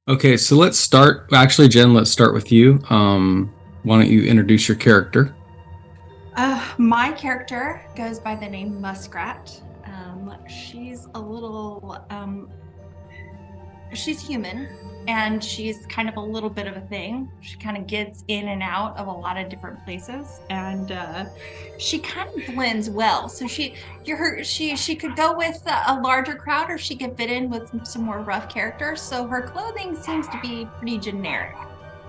Okay, so let's start. Actually, Jen, let's start with you. Why don't you introduce your character? My character goes by the name Muskrat. She's a little, she's human and she's kind of a little bit of a thing. She kind of gets in and out of a lot of different places and she kind of blends well. So she could go with a larger crowd or she could fit in with some more rough characters. So her clothing seems to be pretty generic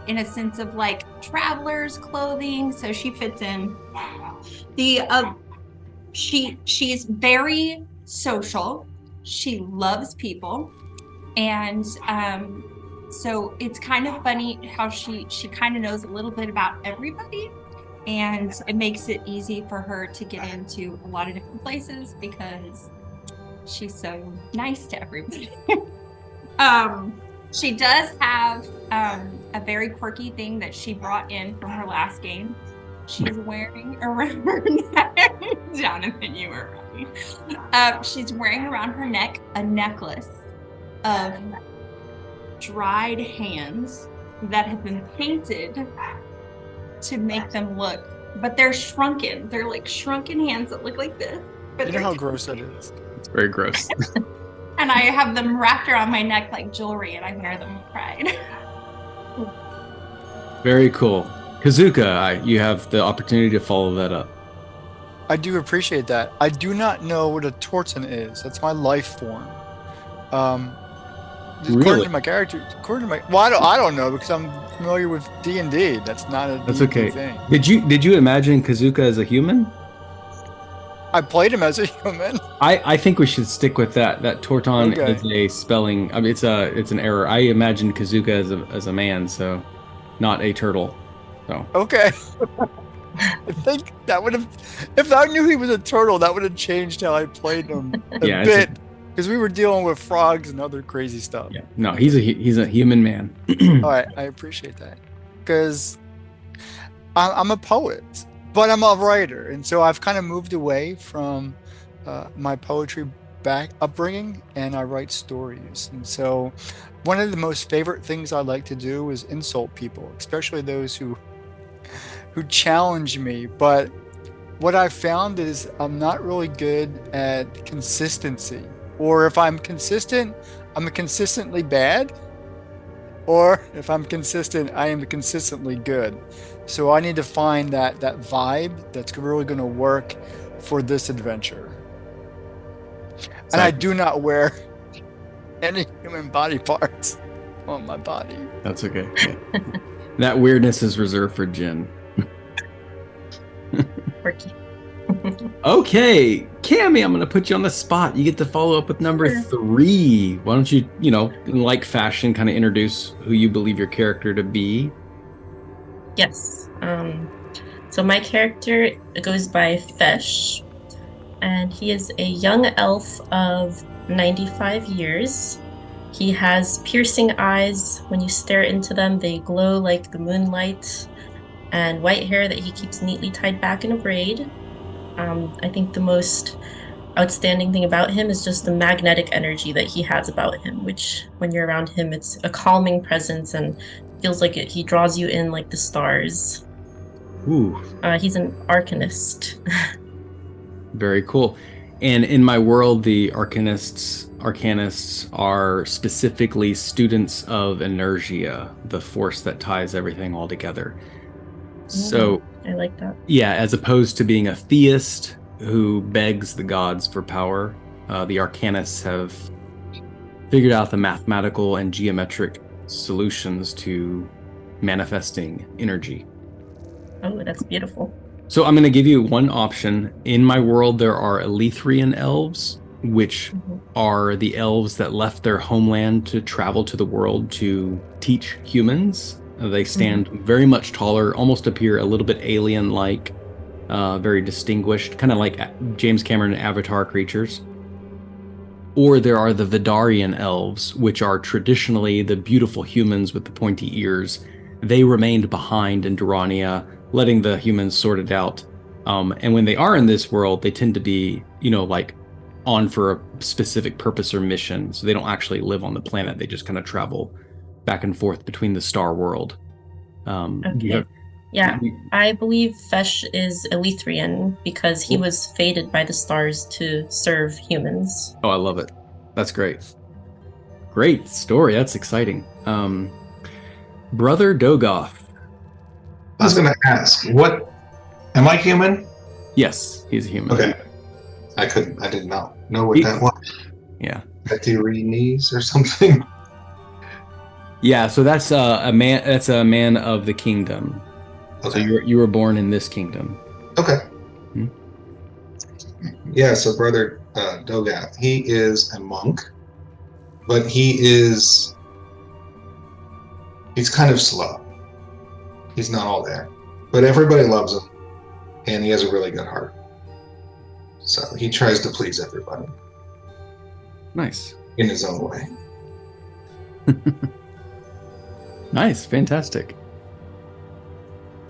in a sense of like traveler's clothing. So she fits in the she's very social. She loves people, and so it's kind of funny how she kind of knows a little bit about everybody, and it makes it easy for her to get into a lot of different places because she's so nice to everybody. um, she does have a very quirky thing that she brought in from her last game. She's wearing around her neck. Jonathan, you were right. She's wearing around her neck a necklace of dried hands that have been painted to make them look, but they're shrunken. They're like shrunken hands that look like this, but You know they're how gross that is. It's very gross. and I have them wrapped around my neck like jewelry, and I wear them with pride. Very cool. Kazuka, you have the opportunity to follow that up. I do appreciate that. I do not know what a Torton is. That's my life form. Um, according Really? to my character, according to my, well, I don't know because I'm familiar with D&D. That's not a That's D&D okay. thing. Did you imagine Kazuka as a human? I played him as a human. I think we should stick with that. That Torton Okay. is a spelling. I mean, it's an error. I imagined Kazuka as a man, so not a turtle. So Okay. I think that would have, if I knew he was a turtle, that would have changed how I played him a yeah, bit because we were dealing with frogs and other crazy stuff. yeah. No, he's a human man. All right, I appreciate that because I'm a poet, but I'm a writer, and so I've kind of moved away from my poetry back upbringing, and I write stories. And so, one of the most favorite things I like to do is insult people, especially those who challenge me. But what I've found is I'm not really good at consistency, or if I'm consistent, I'm consistently bad. Or if I'm consistent, I am consistently good. So I need to find that vibe that's really going to work for this adventure. And I do not wear any human body parts on my body. That's okay. Yeah. That weirdness is reserved for Jen. Quirky. Okay, Cammy, I'm gonna put you on the spot. You get to follow up with number Sure. 3. Why don't you, in like fashion, kind of introduce who you believe your character to be? Yes. So my character goes by Fesh, and he is a young elf of 95 years. He has piercing eyes. When you stare into them, they glow like the moonlight, and white hair that he keeps neatly tied back in a braid. I think the most outstanding thing about him is just the magnetic energy that he has about him, which when you're around him, it's a calming presence and feels like he draws you in like the stars. Ooh, He's an arcanist. very cool. And in my world, the arcanists are specifically students of inertia, the force that ties everything all together. So I like that. yeah, as opposed to being a theist who begs the gods for power, the arcanists have figured out the mathematical and geometric solutions to manifesting energy. Oh, that's beautiful. So I'm going to give you one option. In my world, there are Elethrian elves, which are the elves that left their homeland to travel to the world to teach humans. They stand very much taller, almost appear a little bit alien-like, very distinguished, kind of like James Cameron Avatar creatures. Or there are the Vidarian elves, which are traditionally the beautiful humans with the pointy ears. They remained behind in Durrania, letting the humans sort it out. And when they are in this world, they tend to be, like on for a specific purpose or mission. So they don't actually live on the planet. They just kind of travel back and forth between the star world. Okay. Yeah, I believe Fesh is Elithrian because he was fated by the stars to serve humans. Oh, I love it. That's great. Great story. That's exciting. Brother Dogoff. I was going to ask, am I human? Yes, he's a human. Okay. I did not know what that was. Yeah. Pettirinese or something? Yeah, so that's a man. That's a man of the kingdom. Okay. So you were born in this kingdom. Okay. Hmm? Yeah, so Brother Dogath, he is a monk, but he's kind of slow. He's not all there. But everybody loves him, and he has a really good heart. So he tries to please everybody. Nice. In his own way. Nice, fantastic.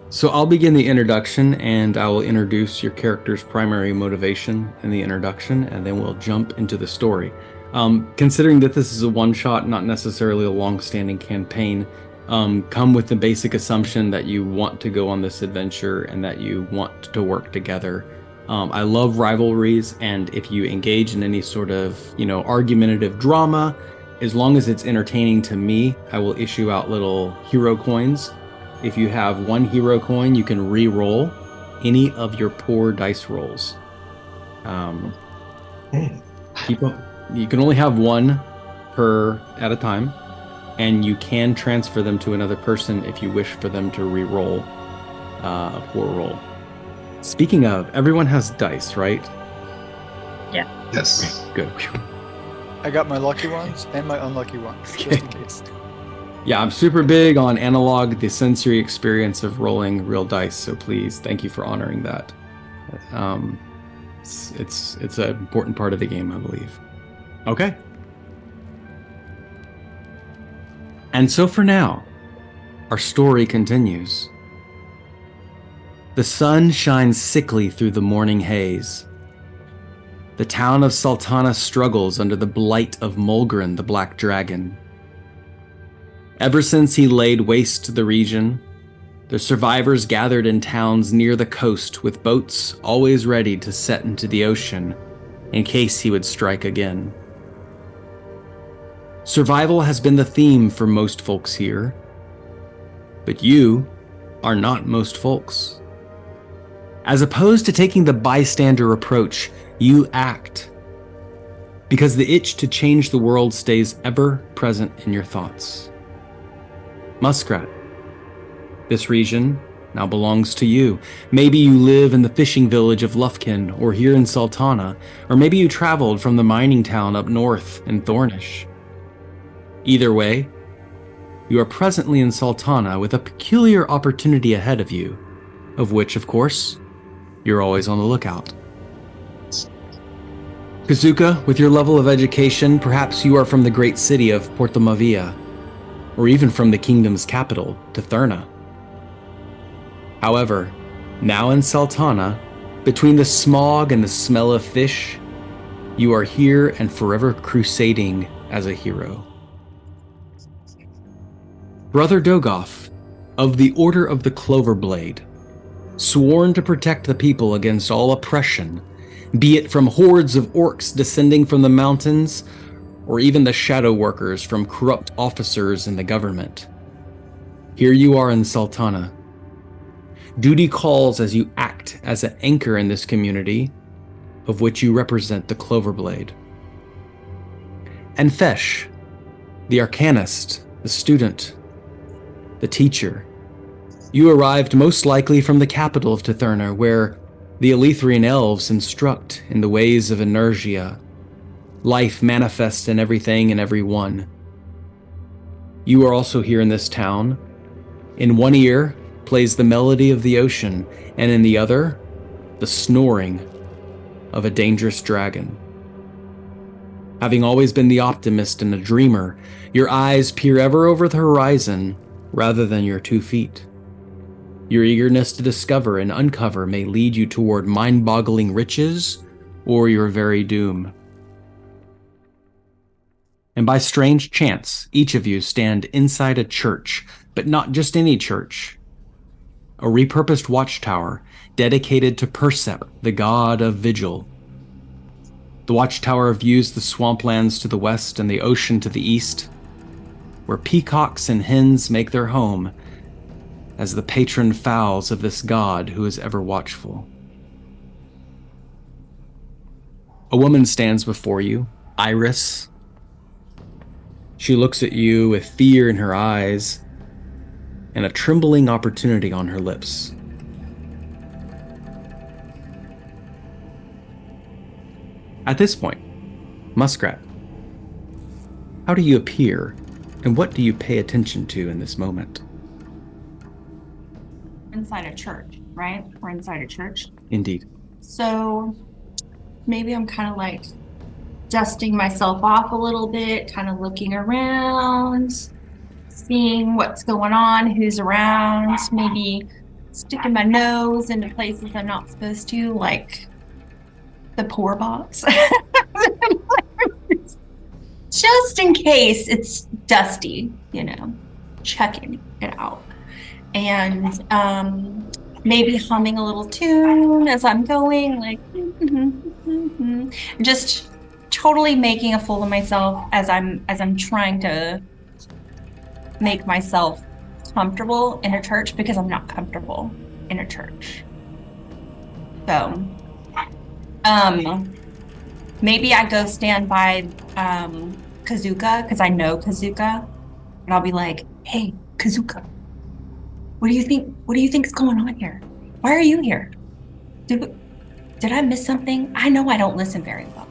So I'll begin the introduction, and I will introduce your character's primary motivation in the introduction, and then we'll jump into the story. Considering that this is a one-shot, not necessarily a long-standing campaign, come with the basic assumption that you want to go on this adventure and that you want to work together. I love rivalries, and if you engage in any sort of, argumentative drama, as long as it's entertaining to me, I will issue out little hero coins. If you have one hero coin, you can re-roll any of your poor dice rolls. Keep up. You can only have one per at a time, and you can transfer them to another person if you wish for them to re-roll a poor roll. Speaking of, everyone has dice, right? Yeah. Yes. Good. I got my lucky ones and my unlucky ones, just in case. Yeah, I'm super big on analog, the sensory experience of rolling real dice. So please, thank you for honoring that. It's an important part of the game, I believe. Okay. And so for now, our story continues. The sun shines sickly through the morning haze. The town of Sultana struggles under the blight of Mulgren, the Black Dragon. Ever since he laid waste to the region, the survivors gathered in towns near the coast with boats always ready to set into the ocean in case he would strike again. Survival has been the theme for most folks here, but you are not most folks. As opposed to taking the bystander approach, you act, because the itch to change the world stays ever present in your thoughts. Muskrat, this region now belongs to you. Maybe you live in the fishing village of Lufkin, or here in Sultana, or maybe you traveled from the mining town up north in Thornish. Either way, you are presently in Sultana with a peculiar opportunity ahead of you, of which, of course, you're always on the lookout. Kazuka, with your level of education, perhaps you are from the great city of Portomavia, or even from the kingdom's capital, Tethurna. However, now in Sultana, between the smog and the smell of fish, you are here and forever crusading as a hero. Brother Dogoff, of the Order of the Cloverblade, sworn to protect the people against all oppression, be it from hordes of orcs descending from the mountains, or even the shadow workers from corrupt officers in the government. Here you are in Sultana. Duty calls as you act as an anchor in this community, of which you represent the Cloverblade. And Fesh, the arcanist, the student, the teacher. You arrived most likely from the capital of Tethurna, where the Elithrian elves instruct in the ways of inertia. Life manifests in everything and everyone. You are also here in this town. In one ear plays the melody of the ocean, and in the other, the snoring of a dangerous dragon. Having always been the optimist and a dreamer, your eyes peer ever over the horizon rather than your 2 feet. Your eagerness to discover and uncover may lead you toward mind-boggling riches or your very doom. And by strange chance, each of you stand inside a church, but not just any church. A repurposed watchtower dedicated to Persep, the god of vigil. The watchtower views the swamplands to the west and the ocean to the east, where peacocks and hens make their home as the patron fowls of this god who is ever watchful. A woman stands before you, Iris. She looks at you with fear in her eyes and a trembling opportunity on her lips. At this point, Muskrat, how do you appear, and what do you pay attention to in this moment? Inside a church, right? We're inside a church. Indeed. So maybe I'm kind of like dusting myself off a little bit, kind of looking around, seeing what's going on, who's around, maybe sticking my nose into places I'm not supposed to, like the pour box. Just in case it's dusty, checking it out. And maybe humming a little tune as I'm going, like just totally making a fool of myself as I'm trying to make myself comfortable in a church, because I'm not comfortable in a church. So maybe I go stand by Kazuka, because I know Kazuka, and I'll be like, "Hey, Kazuka, what do you think is going on here? Why are you here? Did I miss something? I know I don't listen very well."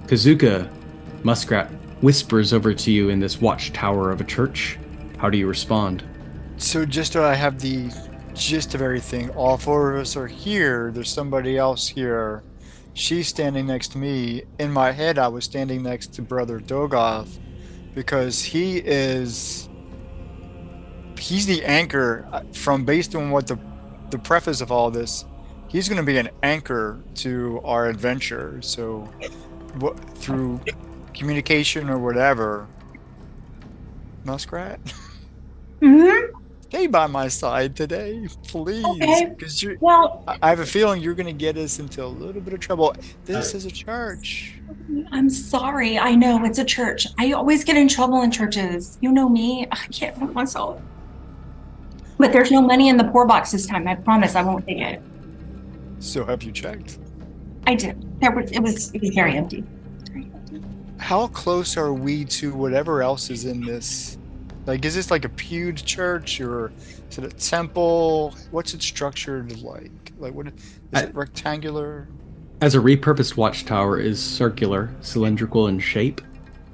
Kazuka, Muskrat, whispers over to you in this watchtower of a church. How do you respond? So just so I have the gist of everything, all four of us are here. There's somebody else here. She's standing next to me. In my head, I was standing next to Brother Dogoth because he's the anchor. From based on what the preface of all this, he's going to be an anchor to our adventure. So through communication or whatever, Muskrat, stay by my side today, please. Okay. Because Well, I have a feeling you're going to get us into a little bit of trouble. This is a church. I'm sorry. I know it's a church. I always get in trouble in churches. You know me. I can't help myself. But there's no money in the poor box this time. I promise I won't take it. So have you checked? I did. It was very empty. How close are we to whatever else is in this? Like, is this like a pewed church, or is it a temple? What's it structured like? Like, what is it, rectangular? As a repurposed watchtower is circular, cylindrical in shape.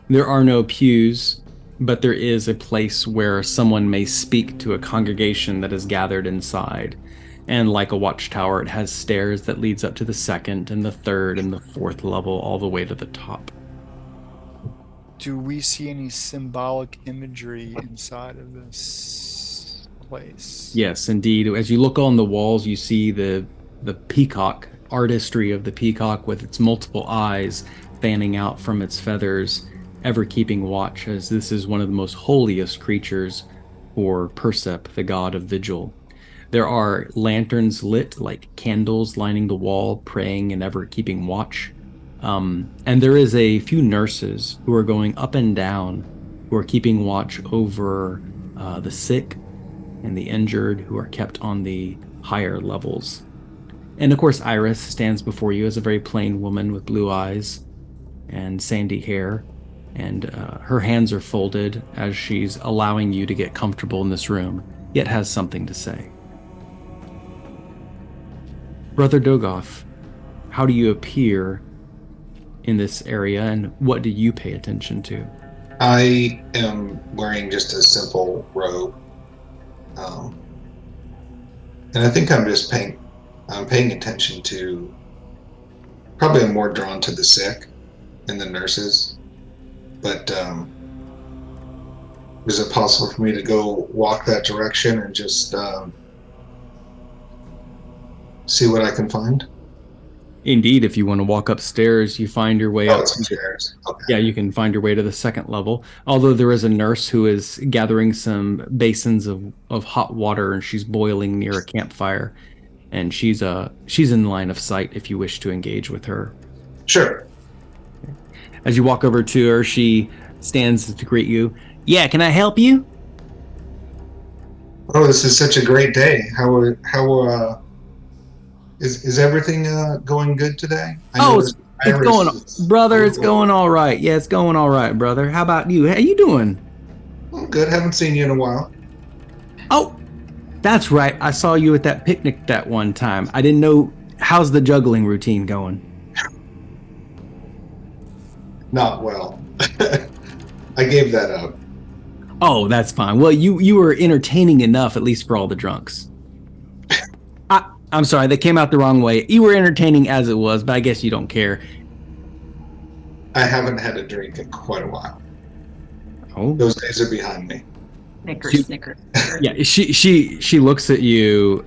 There are no pews, but there is a place where someone may speak to a congregation that is gathered inside. And like a watchtower, it has stairs that leads up to the second and the third and the fourth level, all the way to the top. Do we see any symbolic imagery inside of this place? Yes, indeed. As you look on the walls, you see the peacock, artistry of the peacock with its multiple eyes fanning out from its feathers, ever keeping watch, as this is one of the most holiest creatures for Persep, the god of vigil. There are lanterns lit like candles lining the wall, praying and ever keeping watch. And there is a few nurses who are going up and down, who are keeping watch over the sick and the injured, who are kept on the higher levels. And of course, Iris stands before you as a very plain woman with blue eyes and sandy hair, and her hands are folded as she's allowing you to get comfortable in this room, yet has something to say. Brother Dogoth, how do you appear in this area, and what do you pay attention to? I am wearing just a simple robe, and I think I'm paying attention to. Probably I'm more drawn to the sick and the nurses, but is it possible for me to go walk that direction and just see what I can find? Indeed, if you want to walk upstairs, you find your way Oh, up. it's upstairs. Okay. Yeah, you can find your way to the second level. Although there is a nurse who is gathering some basins of hot water and she's boiling near a campfire. And she's in line of sight if you wish to engage with her. Sure. As you walk over to her, she stands to greet you. Yeah, can I help you? Oh, this is such a great day. How is everything going good today? I Oh, noticed it's Iris going, is brother. a It's little- going all right. Yeah, it's going all right, brother. How about you? How you doing? Oh, good. Haven't seen you in a while. Oh, that's right. I saw you at that picnic that one time. I didn't know. How's the juggling routine going? Not well. I gave that up. Oh, that's fine. Well, you were entertaining enough, at least for all the drunks. I'm sorry, that came out the wrong way. You were entertaining as it was, but I guess you don't care. I haven't had a drink in quite a while. Oh, Those days are behind me. Snickers, Snickers. yeah. She looks at you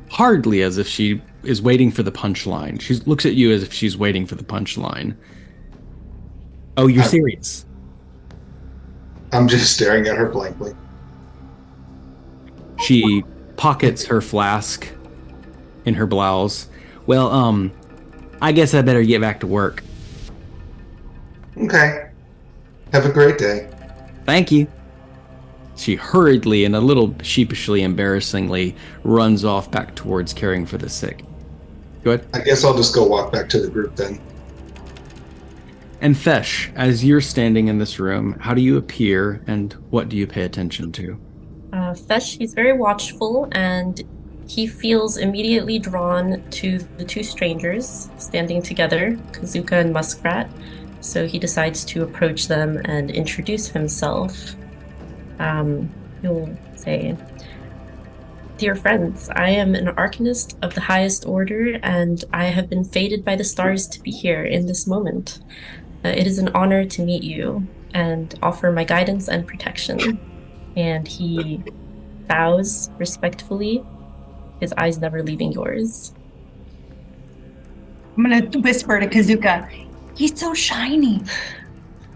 hardly as if she is waiting for the punchline. She looks at you as if she's waiting for the punchline. Oh, you're serious? I'm just staring at her blankly. She pockets her flask in her blouse. Well, I guess I better get back to work. Okay. Have a great day. Thank you. She hurriedly and a little sheepishly, embarrassingly, runs off back towards caring for the sick. Go ahead. I guess I'll just go walk back to the group then. And Fesh, as you're standing in this room, how do you appear and what do you pay attention to? Fesh, he's very watchful and he feels immediately drawn to the two strangers standing together, Kazuka and Muskrat. So he decides to approach them and introduce himself. He'll say, "Dear friends, I am an arcanist of the highest order, and I have been fated by the stars to be here in this moment. It is an honor to meet you and offer my guidance and protection." And he bows respectfully, his eyes never leaving yours. I'm gonna whisper to Kazuka, he's so shiny.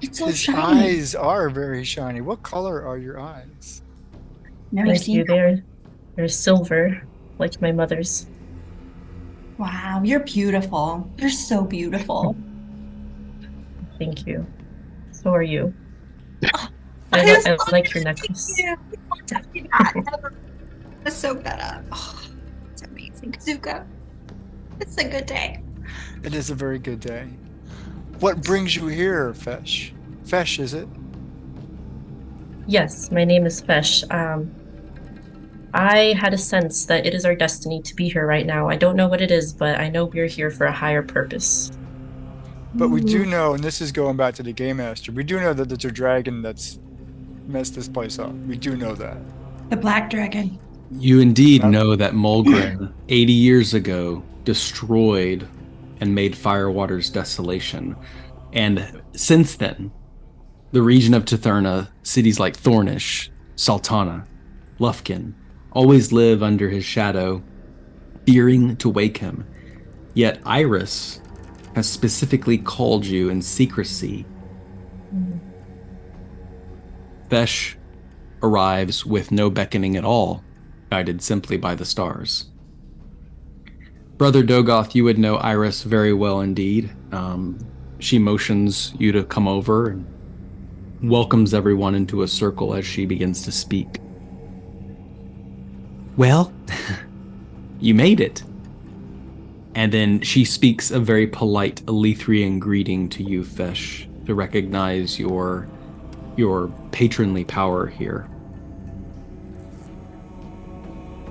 He's so His shiny. eyes are very shiny. What color are your eyes? Never Thank seen you. They're silver, like my mother's. Wow, you're beautiful. You're so beautiful. Thank you. So are you. I I just like your necklace. Yeah, I'm gonna soak that up. Oh, it's amazing, Kazuka. It's a good day. It is a very good day. What brings you here, Fesh? Fesh, is it? Yes, my name is Fesh. I had a sense that it is our destiny to be here right now. I don't know what it is, but I know we're here for a higher purpose. But we do know, and this is going back to the Game Master, we do know that there's a dragon that's messed this place up. We do know that. The black dragon. You indeed know that Mulgren, 80 years ago, destroyed and made Firewater's desolation. And since then, the region of Tetherna, cities like Thornish, Sultana, Lufkin, always live under his shadow, fearing to wake him. Yet Iris has specifically called you in secrecy. Fesh arrives with no beckoning at all, guided simply by the stars. Brother Dogoth, you would know Iris very well indeed. She motions you to come over and welcomes everyone into a circle as she begins to speak. Well, you made it. And then she speaks a very polite Elethrian greeting to you, Fesh, to recognize your patronly power here.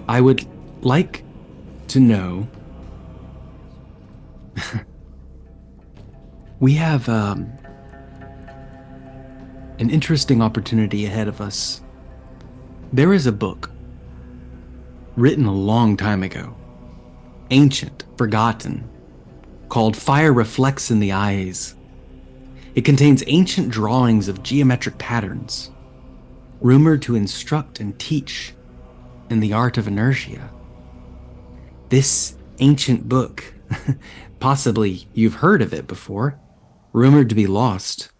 I would like to know... we have an interesting opportunity ahead of us. There is a book written a long time ago, ancient, forgotten, called Fire Reflects in the Eyes. It contains ancient drawings of geometric patterns, rumored to instruct and teach in the art of inertia. This ancient book Possibly you've heard of it before, rumored to be lost.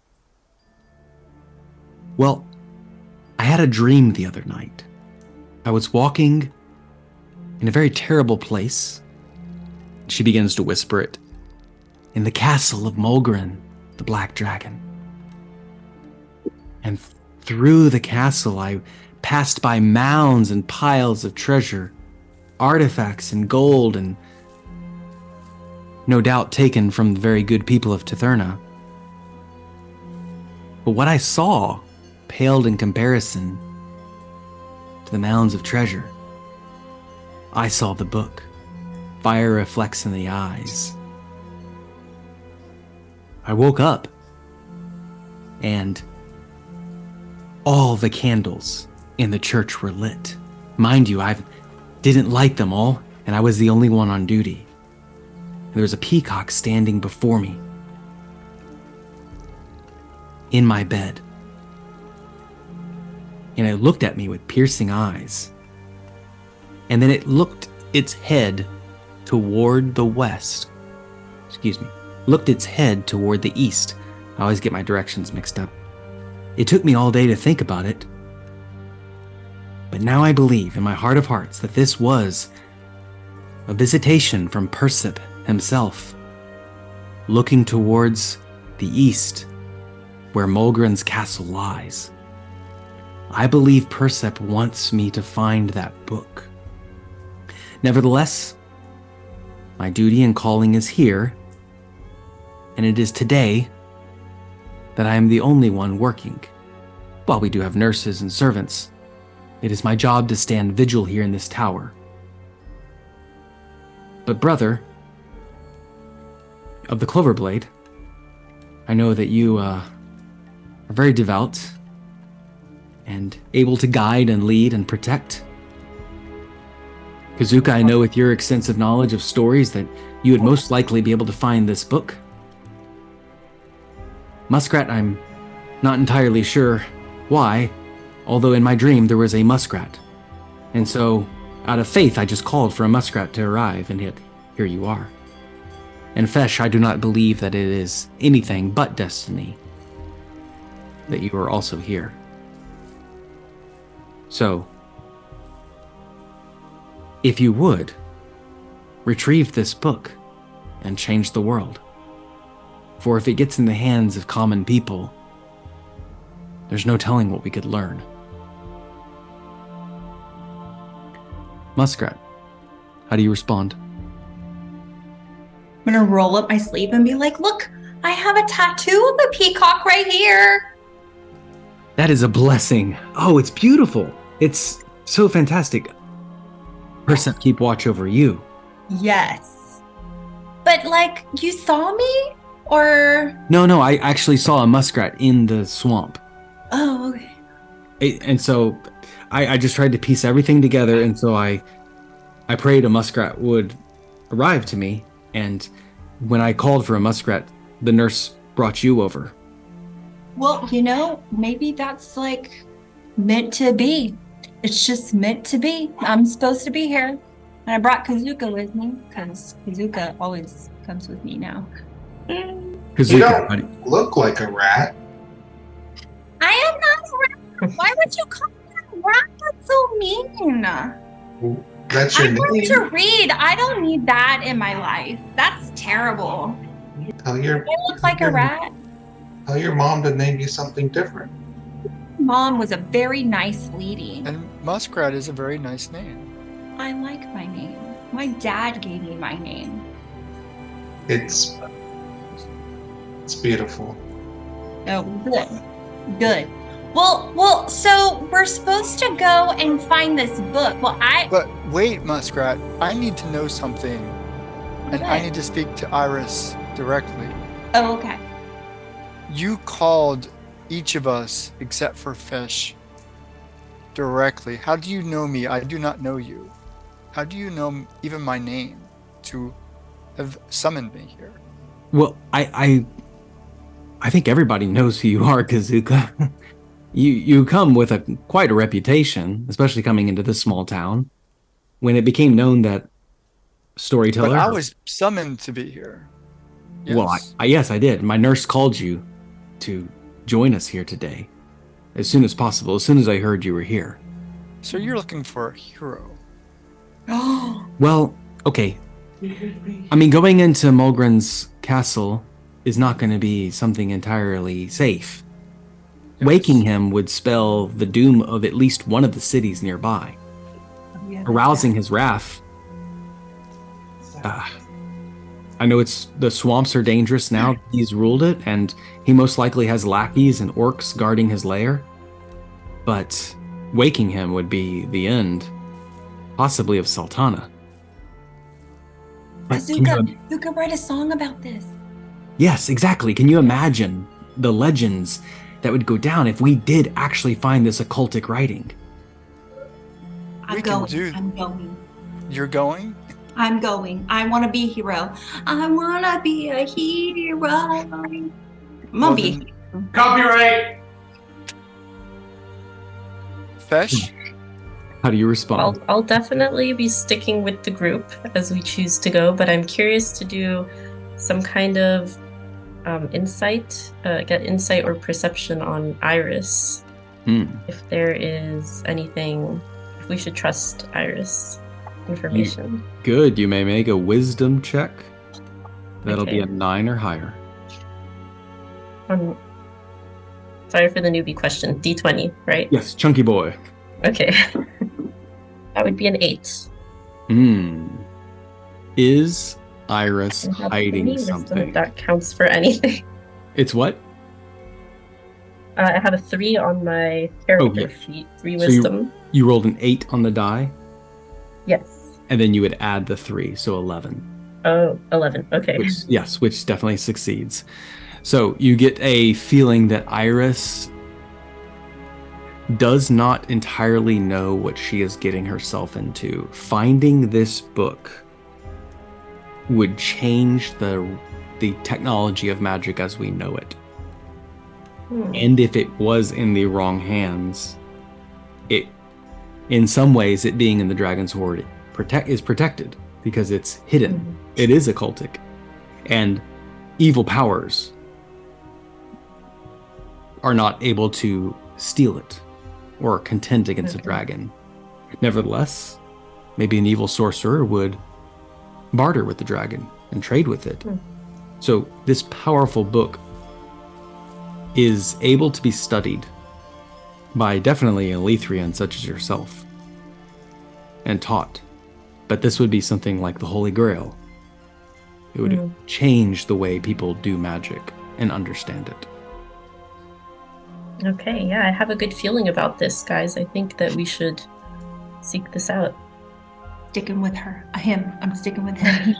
Well, I had a dream the other night. I was walking in a very terrible place. She begins to whisper it. In the castle of Mulgren, the Black Dragon. And through the castle, I passed by mounds and piles of treasure, artifacts and gold, and no doubt taken from the very good people of Titherna. But what I saw paled in comparison to the mounds of treasure. I saw the book. Fire reflects in the eyes. I woke up, and all the candles in the church were lit. Mind you, I didn't light them all, and I was the only one on duty. There was a peacock standing before me, in my bed, and it looked at me with piercing eyes. And then it looked its head toward the west. Looked its head toward the east. I always get my directions mixed up. It took me all day to think about it. But now I believe in my heart of hearts that this was a visitation from Persip himself, looking towards the east, where Mulgren's castle lies. I believe Persip wants me to find that book. Nevertheless, my duty and calling is here, and it is today that I am the only one working. While we do have nurses and servants, it is my job to stand vigil here in this tower. But brother, of the Cloverblade, I know that you are very devout and able to guide and lead and protect. Kazuka, I know with your extensive knowledge of stories that you would most likely be able to find this book. Muskrat, I'm not entirely sure why, although in my dream there was a muskrat. And so, out of faith, I just called for a muskrat to arrive, and yet here you are. And Fesh, I do not believe that it is anything but destiny that you are also here. So, if you would, retrieve this book and change the world. For if it gets in the hands of common people, there's no telling what we could learn. Muskrat, how do you respond? I'm gonna roll up my sleeve and be like, look, I have a tattoo of a peacock right here. That is a blessing. Oh, it's beautiful. It's so fantastic. Persip, keep watch over you. Yes. But like, you saw me? Or? No, I actually saw a muskrat in the swamp. Oh, okay. And so I just tried to piece everything together, and so I prayed a muskrat would arrive to me, and when I called for a muskrat, the nurse brought you over. Well, you know, maybe that's like meant to be. It's just meant to be. I'm supposed to be here. And I brought Kazuka with me, because Kazuka always comes with me now. Kazuka, You don't look like a rat. I am not a rat. Why would you call me a rat? That's so mean. That's your I learned name. to read. I don't need that in my life. That's terrible. Tell your I look like a rat. tell your mom to name you something different. Mom was a very nice lady. And Muskrat is a very nice name. I like my name. My dad gave me my name. It's beautiful. Oh, good. Good. Well, so we're supposed to go and find this book. But wait, Muskrat, I need to know something. And I need to speak to Iris directly. Oh, okay. You called each of us, except for Fish, directly. How do you know me? I do not know you. How do you know even my name to have summoned me here? Well, I think everybody knows who you are, Kazuka. You come with quite a reputation, especially coming into this small town. When it became known that Storyteller. But I was summoned to be here. Yes. Well, yes, I did. My nurse called you to join us here today, as soon as possible. As soon as I heard you were here. So you're looking for a hero. Well, okay. I mean, going into Mulgren's castle is not going to be something entirely safe. Yes. Waking him would spell the doom of at least one of the cities nearby. Arousing his wrath. I know the swamps are dangerous now. He's ruled it, and he most likely has lackeys and orcs guarding his lair. But waking him would be the end, possibly of Sultana. But Azuka, you could write a song about this. Yes, exactly. Can you imagine the legends that would go down if we did actually find this occultic writing? We can do- I'm going. You're going? I'm going. I want to be a hero. I want to be a hero. I'm going to be. Copyright. Fesh? How do you respond? I'll definitely be sticking with the group as we choose to go, but I'm curious to do some kind of get insight or perception on Iris. If there is anything, if we should trust Iris information. Good. You may make a wisdom check. That'll Okay. be a 9 or higher. Sorry for the newbie question. D20, right? Yes, chunky boy. Okay. That would be an 8. Is Iris I have hiding any wisdom something? if that counts for anything. It's what? I have a 3 on my character yeah. sheet. 3 So wisdom. You rolled an 8 on the die, Yes. and then you would add the 3, so 11. Oh, 11. Okay. Which definitely succeeds. So you get a feeling that Iris does not entirely know what she is getting herself into. Finding this book would change the technology of magic as we know it. And if it was in the wrong hands, in some ways, it being in the Dragon's Hoard is protected because it's hidden. It is occultic. And evil powers are not able to steal it or contend against a dragon. Nevertheless, maybe an evil sorcerer would barter with the dragon and trade with it. So this powerful book is able to be studied by definitely an Elethrian such as yourself and taught. But this would be something like the Holy Grail. It would change the way people do magic and understand it. Okay, yeah, I have a good feeling about this, guys. I think that we should seek this out. Sticking with her. Him. I'm sticking with him.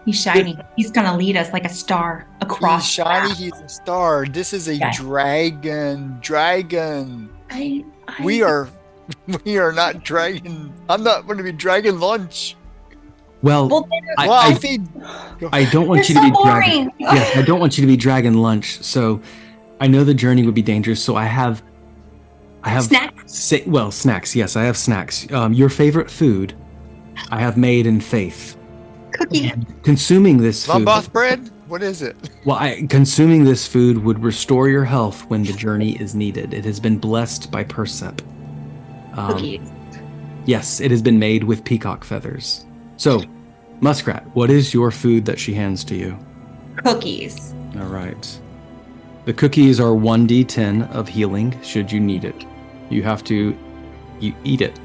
He's shiny. He's gonna lead us like a star across. He's shiny, he's a star. This is a dragon. We are not dragon. I'm not going to be dragon lunch. Well, I feed. I don't want you to be dragon. Yes, I don't want you to be dragon lunch. So I know the journey would be dangerous. So I have snacks. Snacks. Yes, I have snacks. Your favorite food, I have made in faith. Cookie. Consuming this food. Lamboth bread? What is it? Well, consuming this food would restore your health when the journey is needed. It has been blessed by Persep. Cookies. Yes, it has been made with peacock feathers. So, Muskrat, what is your food that she hands to you? Cookies. All right. The cookies are 1d10 of healing should you need it. You eat it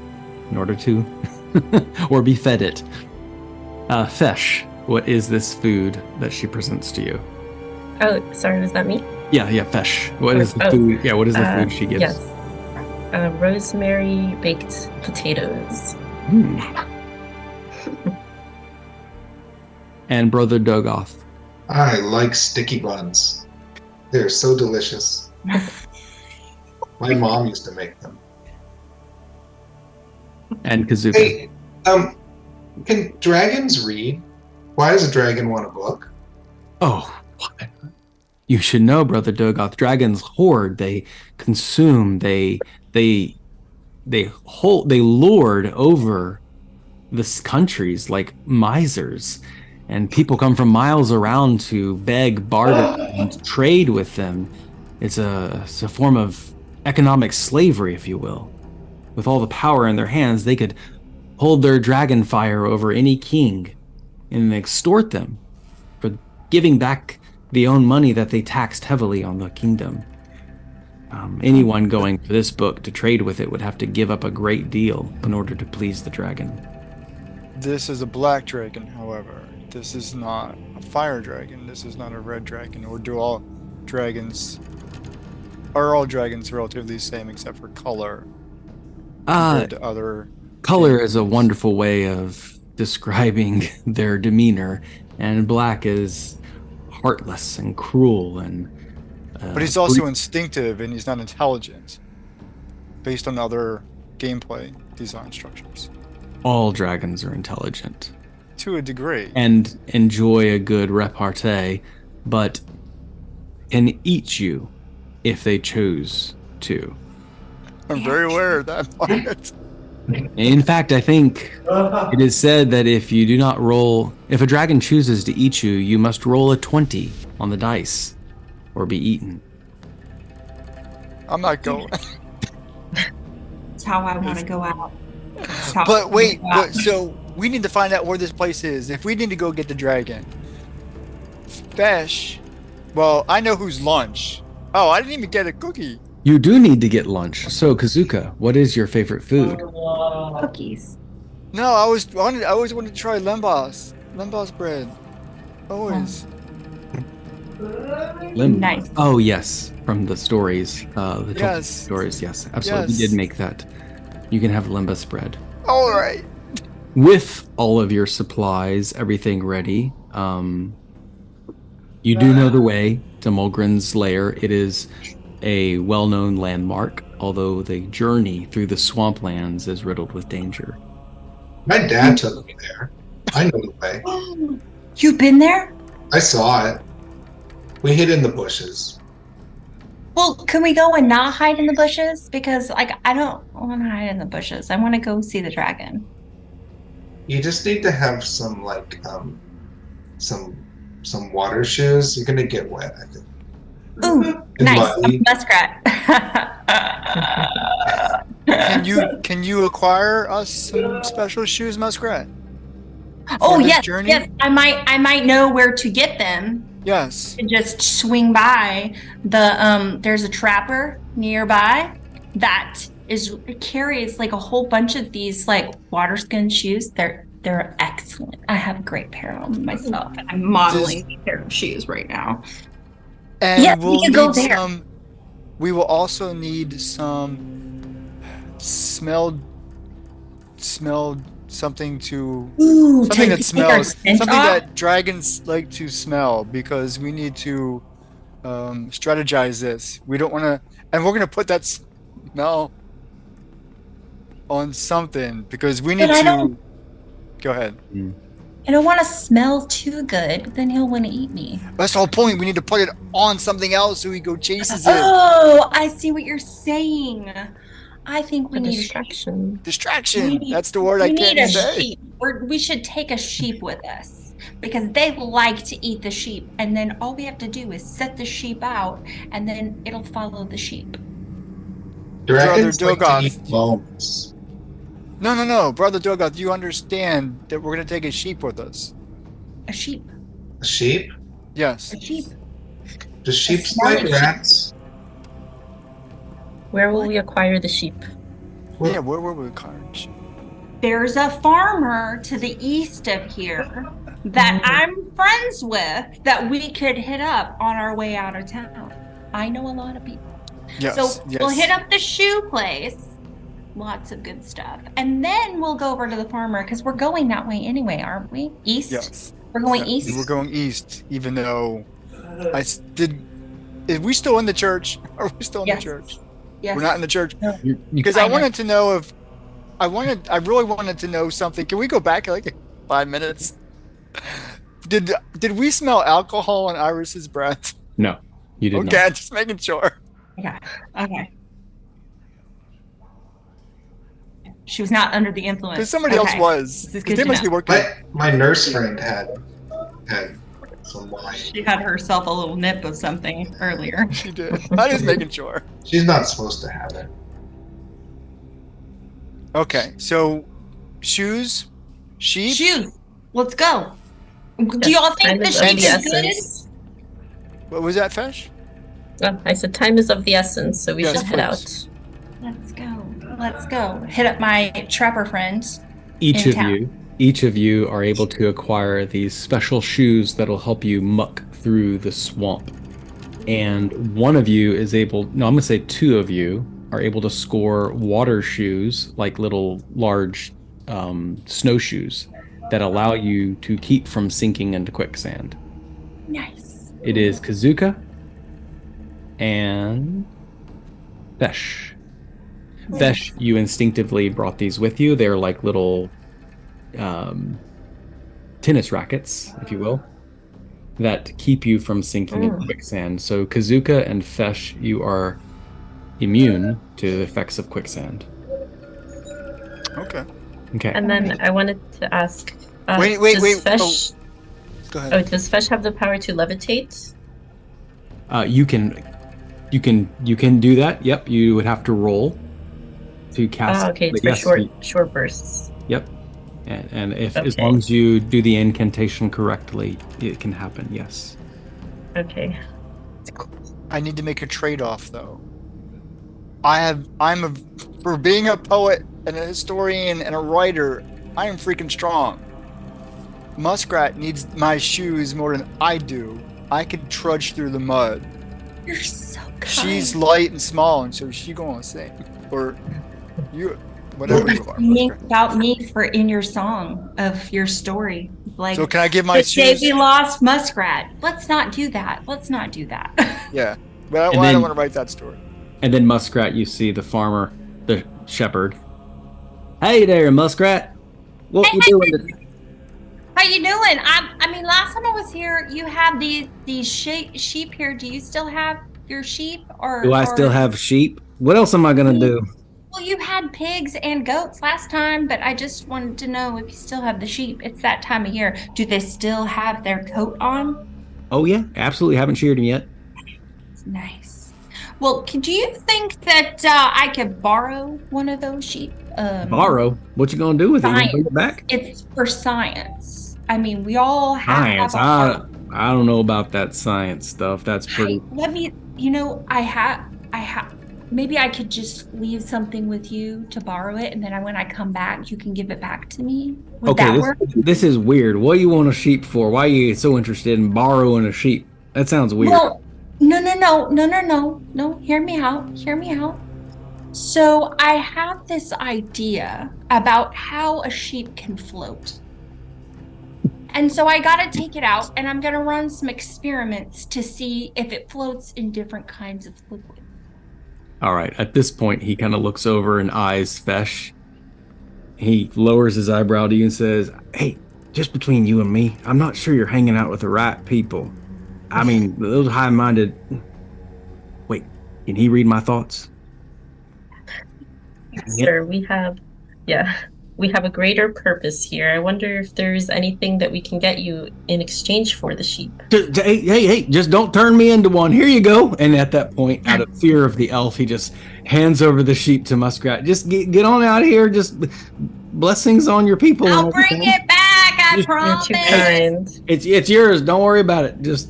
in order to, or be fed it. Fesh, what is this food that she presents to you? Oh, sorry, was that me? Yeah, Fesh. What is the food? Yeah, what is the food she gives? Yes. Rosemary baked potatoes. And Brother Dogoth. I like sticky buns. They're so delicious. My mom used to make them. And Kazuka. Hey, can dragons read? Why does a dragon want a book? Oh, what? You should know, Brother Dogoth. Dragons hoard. They consume. They lord over this countries like misers, and people come from miles around to beg, barter, and trade with them. It's a form of economic slavery, if you will. With all the power in their hands, they could hold their dragon fire over any king and extort them for giving back the own money that they taxed heavily on the kingdom. Anyone going for this book to trade with it would have to give up a great deal in order to please the dragon. This is a black dragon, however. This is not a fire dragon. This is not a red dragon. Or do all dragons... Are all dragons relatively the same except for color compared to other... Color is a wonderful way of describing their demeanor, and black is heartless and cruel and... But he's also instinctive and he's not intelligent, based on other gameplay design structures. All dragons are intelligent. To a degree. And enjoy a good repartee, but can eat you if they choose to. I'm very aware of that part. In fact, I think it is said that if a dragon chooses to eat you, you must roll a 20 on the dice or be eaten. I'm not going. That's how I want to go out. But wait, so we need to find out where this place is. If we need to go get the dragon. Fesh. Well, I know who's lunch. Oh, I didn't even get a cookie. You do need to get lunch. So, Kazuka, what is your favorite food? Cookies. No, I always wanted to try lembas. Lembas bread. Always. Nice. Oh, yes. From the stories. The Yes. stories, yes. Absolutely. Yes. We did make that. You can have limbus bread. All right. With all of your supplies, everything ready, you do know the way to Mulgren's lair. It is a well-known landmark, although the journey through the swamplands is riddled with danger. My dad took me there. I know the way. You've been there? I saw it. We hid in the bushes. Well, can we go and not hide in the bushes? Because I don't want to hide in the bushes. I want to go see the dragon. You just need to have some some water shoes. You're gonna get wet, I think. Ooh, And nice. muddy. Muskrat. Can you acquire us some special shoes, Muskrat? Oh this yes, journey? yes. I might know where to get them. Yes. And just swing by the there's a trapper nearby that carries like a whole bunch of these like water skin shoes. They're excellent. I have a great pair on myself. I'm modeling a pair of shoes right now. And Yes, we can go there. We will also need some smelled something to Ooh, something to that take our smells, scent something off? that dragons like to smell, because we need to strategize this. We don't want to, and we're going to put that smell on something because we need But I to. don't- Go ahead. I don't want to smell too good. Then he'll want to eat me. That's the whole point. We need to put it on something else so he go chases it. Oh, I see what you're saying. I think we A need distraction. Distraction. That's the word I we need can't a say. sheep. We should take a sheep with us because they like to eat the sheep. And then all we have to do is set the sheep out, and then it'll follow the sheep. Dragons like to Dogoth. eat bones. No. Brother Dogoth, you understand that we're going to take a sheep with us. A sheep. A sheep? Yes. A sheep. Do sheep smelly like sheep. rats? Where will we acquire the sheep? Well, Yeah, where were we cards? There's a farmer to the east of here that I'm friends with that we could hit up on our way out of town. I know a lot of people. Yes. So yes. we'll hit up the shoe place. Lots of good stuff. And then we'll go over to the farmer because we're going that way anyway, aren't we? East? Yes. We're going Yeah, east? We're going east, even though did. Is we still in the church? Are we still in Yes. the church? Yes. We're not in the church You because I Kinda. wanted to know if I really wanted to know something. Can we go back like 5 minutes? Did we smell alcohol in Iris's breath? No, you did Okay, not. just making sure. Okay. Okay. She was not under the influence. Because somebody else Okay. was. This is 'Cause good they to must be know. working. My nurse friend had some wine. She had herself a little nip of something earlier. She did. I was making sure. She's not supposed to have it. Okay, so shoes, sheep. Shoes. Let's go. Do Yes, y'all time think the is of sheep the is good? essence. What was that, Fesh? I said time is of the essence, so we Yes, should head please. out. Let's go. Let's go. Hit up my trapper friends. Each In of town. you are able to acquire these special shoes that'll help you muck through the swamp. And one of you is able, no, I'm going to say two of you are able to score water shoes, like little large snowshoes that allow you to keep from sinking into quicksand. Nice. It is Kazuka and Vesh. Vesh, you instinctively brought these with you. They're like little tennis rackets, if you will, that keep you from sinking in quicksand. So Kazuka and Fesh, you are immune to the effects of quicksand. Okay. Okay. And then I wanted to ask. Wait. Does Oh, Fesh, go ahead. does Fesh have the power to levitate? You can do that. Yep. You would have to roll to cast. Oh, okay, it's but for yes, short bursts. Yep. And if as Okay. long as you do the incantation correctly, it can happen. Yes. Okay. I need to make a trade-off though. For being a poet and a historian and a writer, I am freaking strong. Muskrat needs my shoes more than I do. I could trudge through the mud. You're so kind. She's light and small, and so she gonna sing. Or you, whatever you are. Think Muskrat. about me for in your song of your story. Like So can I give my the day shoes? we lost Muskrat. Let's not do that. Let's not do that. Yeah, but I And don't then- want to write that story. And then Muskrat, you see the farmer, the shepherd. Hey there, Muskrat. What you doing today? How you doing? I mean, last time I was here, you had these sheep here. Do you still have your sheep, or Do I still have sheep? What else am I gonna do? Well, you had pigs and goats last time, but I just wanted to know if you still have the sheep. It's that time of year. Do they still have their coat on? Oh yeah, absolutely. Haven't sheared him yet. Nice. Well, do you think that I could borrow one of those sheep? Borrow? What you gonna do with it? You gonna bring it back? It's for science. I mean, we all have. Science. I don't know about that science stuff. That's pretty. Let me. I have. Maybe I could just leave something with you to borrow it, and then when I come back, you can give it back to me. Would that work? This is weird. What do you want a sheep for? Why are you so interested in borrowing a sheep? That sounds weird. Well, no. Hear me out. So I have this idea about how a sheep can float. And so I got to take it out, and I'm going to run some experiments to see if it floats in different kinds of liquid. All right. At this point, he kind of looks over and eyes Fesh. He lowers his eyebrow to you and says, "Hey, just between you and me, I'm not sure you're hanging out with the right people. I mean, those high-minded." Wait, can he read my thoughts? Sir, we have a greater purpose here. I wonder if there's anything that we can get you in exchange for the sheep. Hey, just don't turn me into one. Here you go. And at that point, out of fear of the elf, he just hands over the sheep to Muskrat. Just get on out of here. Just blessings on your people. I'll and bring everything. it back, I You're promise. too kind. It's yours. Don't worry about it. Just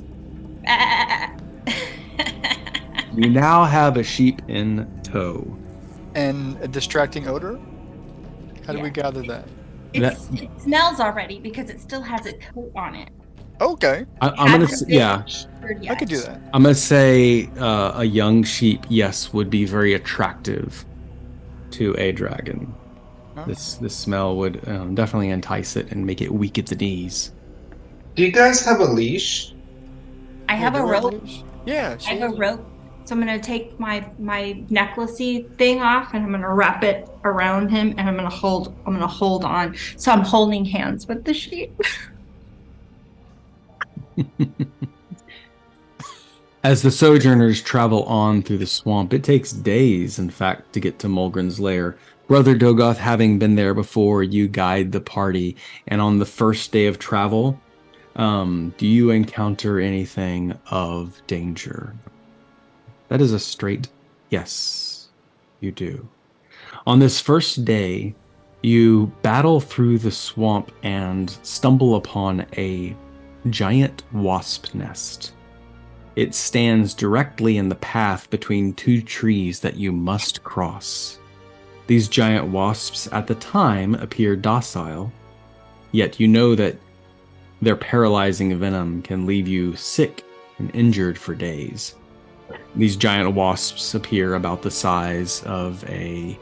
you now have a sheep in tow. And a distracting odor? How do we gather that? It smells already because it still has a coat on it. Okay, I'm gonna Hasn't been sheared I could do yet. that. I'm gonna say a young sheep, yes, would be very attractive to a dragon. Huh? This smell would definitely entice it and make it weak at the knees. Do you guys have a leash? I have a Do I rope. Yeah, I have a rope. So I'm gonna take my necklacey thing off, and I'm gonna wrap it around him, and I'm gonna hold on. So I'm holding hands with the sheep. As the Sojourners travel on through the swamp, it takes days, in fact, to get to Mulgren's lair. Brother Dogoth, having been there before, you guide the party, and on the first day of travel, do you encounter anything of danger? That is a straight yes, you do. On this first day, you battle through the swamp and stumble upon a giant wasp nest. It stands directly in the path between two trees that you must cross. These giant wasps at the time appear docile, yet you know that their paralyzing venom can leave you sick and injured for days. These giant wasps appear about the size of a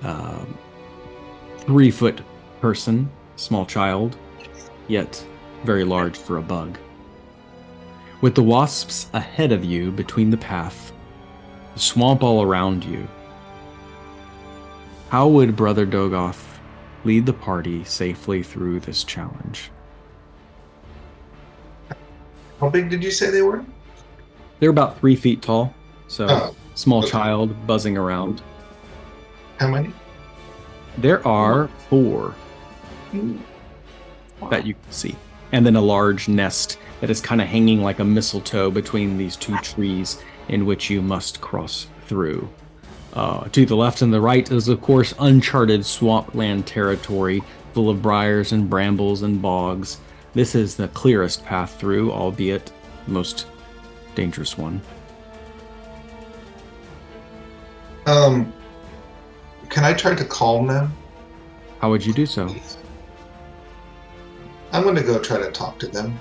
3-foot person, small child, yet very large for a bug. With the wasps ahead of you between the path, the swamp all around you, how would Brother Dogoth lead the party safely through this challenge? How big did you say they were? They're about 3 feet tall, so small okay. child buzzing around. How many? There are 4 Wow. that you can see, and then a large nest that is kind of hanging like a mistletoe between these 2 trees in which you must cross through. To the left and the right is, of course, uncharted swampland territory full of briars and brambles and bogs. This is the clearest path through, albeit the most dangerous one. Can I try to calm them? How would you do so? I'm going to go try to talk to them.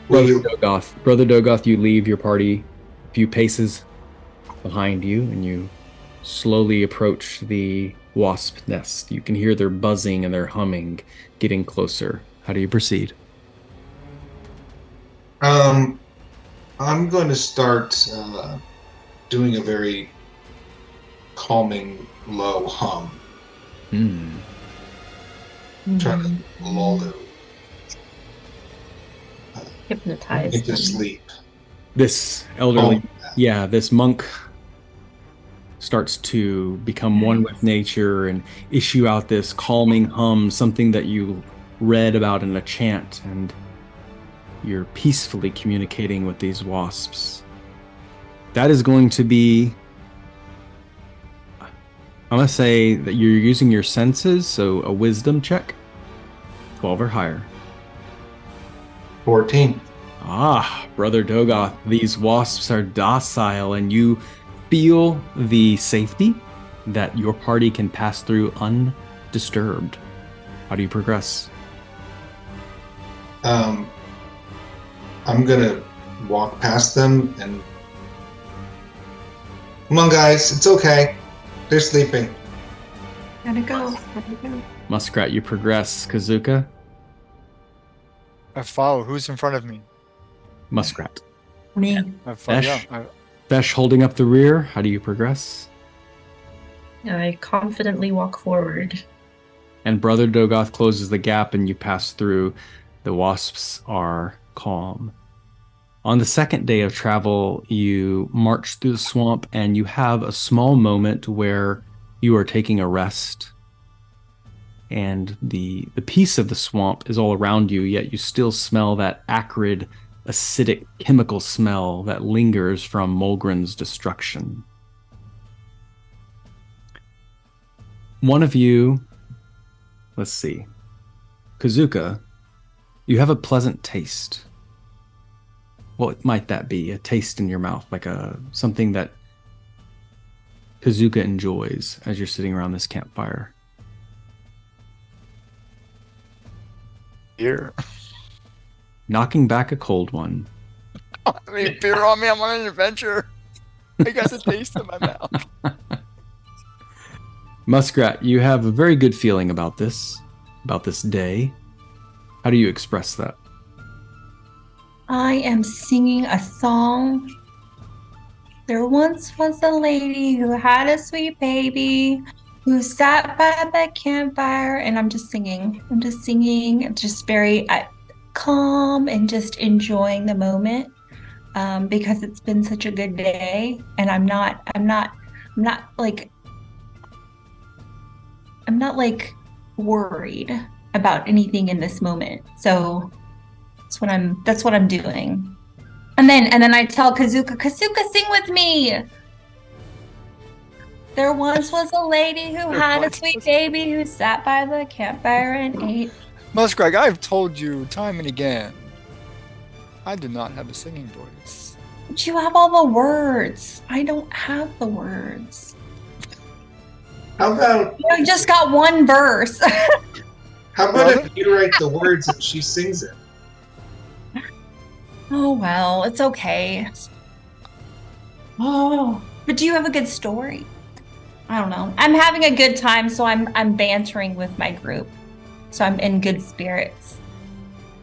Will you? Brother Dogoth, you leave your party a few paces behind you, and you slowly approach the wasp nest. You can hear their buzzing and their humming getting closer. How do you proceed? I'm going to start doing a very calming, low hum, trying to lull them Hypnotize into them. sleep. This elderly, this monk starts to become one with nature and issue out this calming hum, something that you read about in a chant, and you're peacefully communicating with these wasps. That is going to be, I'm going to say that you're using your senses, so a wisdom check, 12 or higher. 14. Brother Dogoth, these wasps are docile, and you feel the safety that your party can pass through undisturbed. How do you progress? I'm gonna walk past them and come on, guys, it's okay. They're sleeping. Gotta go. Muskrat, you progress. Kazuka? I follow. Who's in front of me? Muskrat. Me. I follow. Fesh? Yeah, Fesh holding up the rear. How do you progress? I confidently walk forward. And Brother Dogoth closes the gap and you pass through. The wasps are calm. On the second day of travel, you march through the swamp and you have a small moment where you are taking a rest. And the peace of the swamp is all around you, yet you still smell that acrid, acidic chemical smell that lingers from Mulgren's destruction. One of you, let's see, Kazuka, you have a pleasant taste. What might that be? A taste in your mouth, like something that Kazuka enjoys as you're sitting around this campfire. beer. Knocking back a cold one. I mean, beer on me. I'm on an adventure. I got the taste in my mouth. Muskrat, you have a very good feeling about this day. How do you express that? I am singing a song. There once was a lady who had a sweet baby who sat by the campfire, and I'm just singing. Just very calm and just enjoying the moment. because it's been such a good day, and I'm not like worried about anything in this moment. So that's what I'm doing. And then I tell Kazuka, sing with me. There once was a lady who had a sweet baby who sat by the campfire and ate. Muskrat, I've told you time and again, I do not have a singing voice. But you have all the words. I don't have the words. How about You just got one verse. if you write the words and she sings it? Oh well, it's okay. Oh, but do you have a good story? I don't know. I'm having a good time, so I'm bantering with my group. So I'm in good spirits.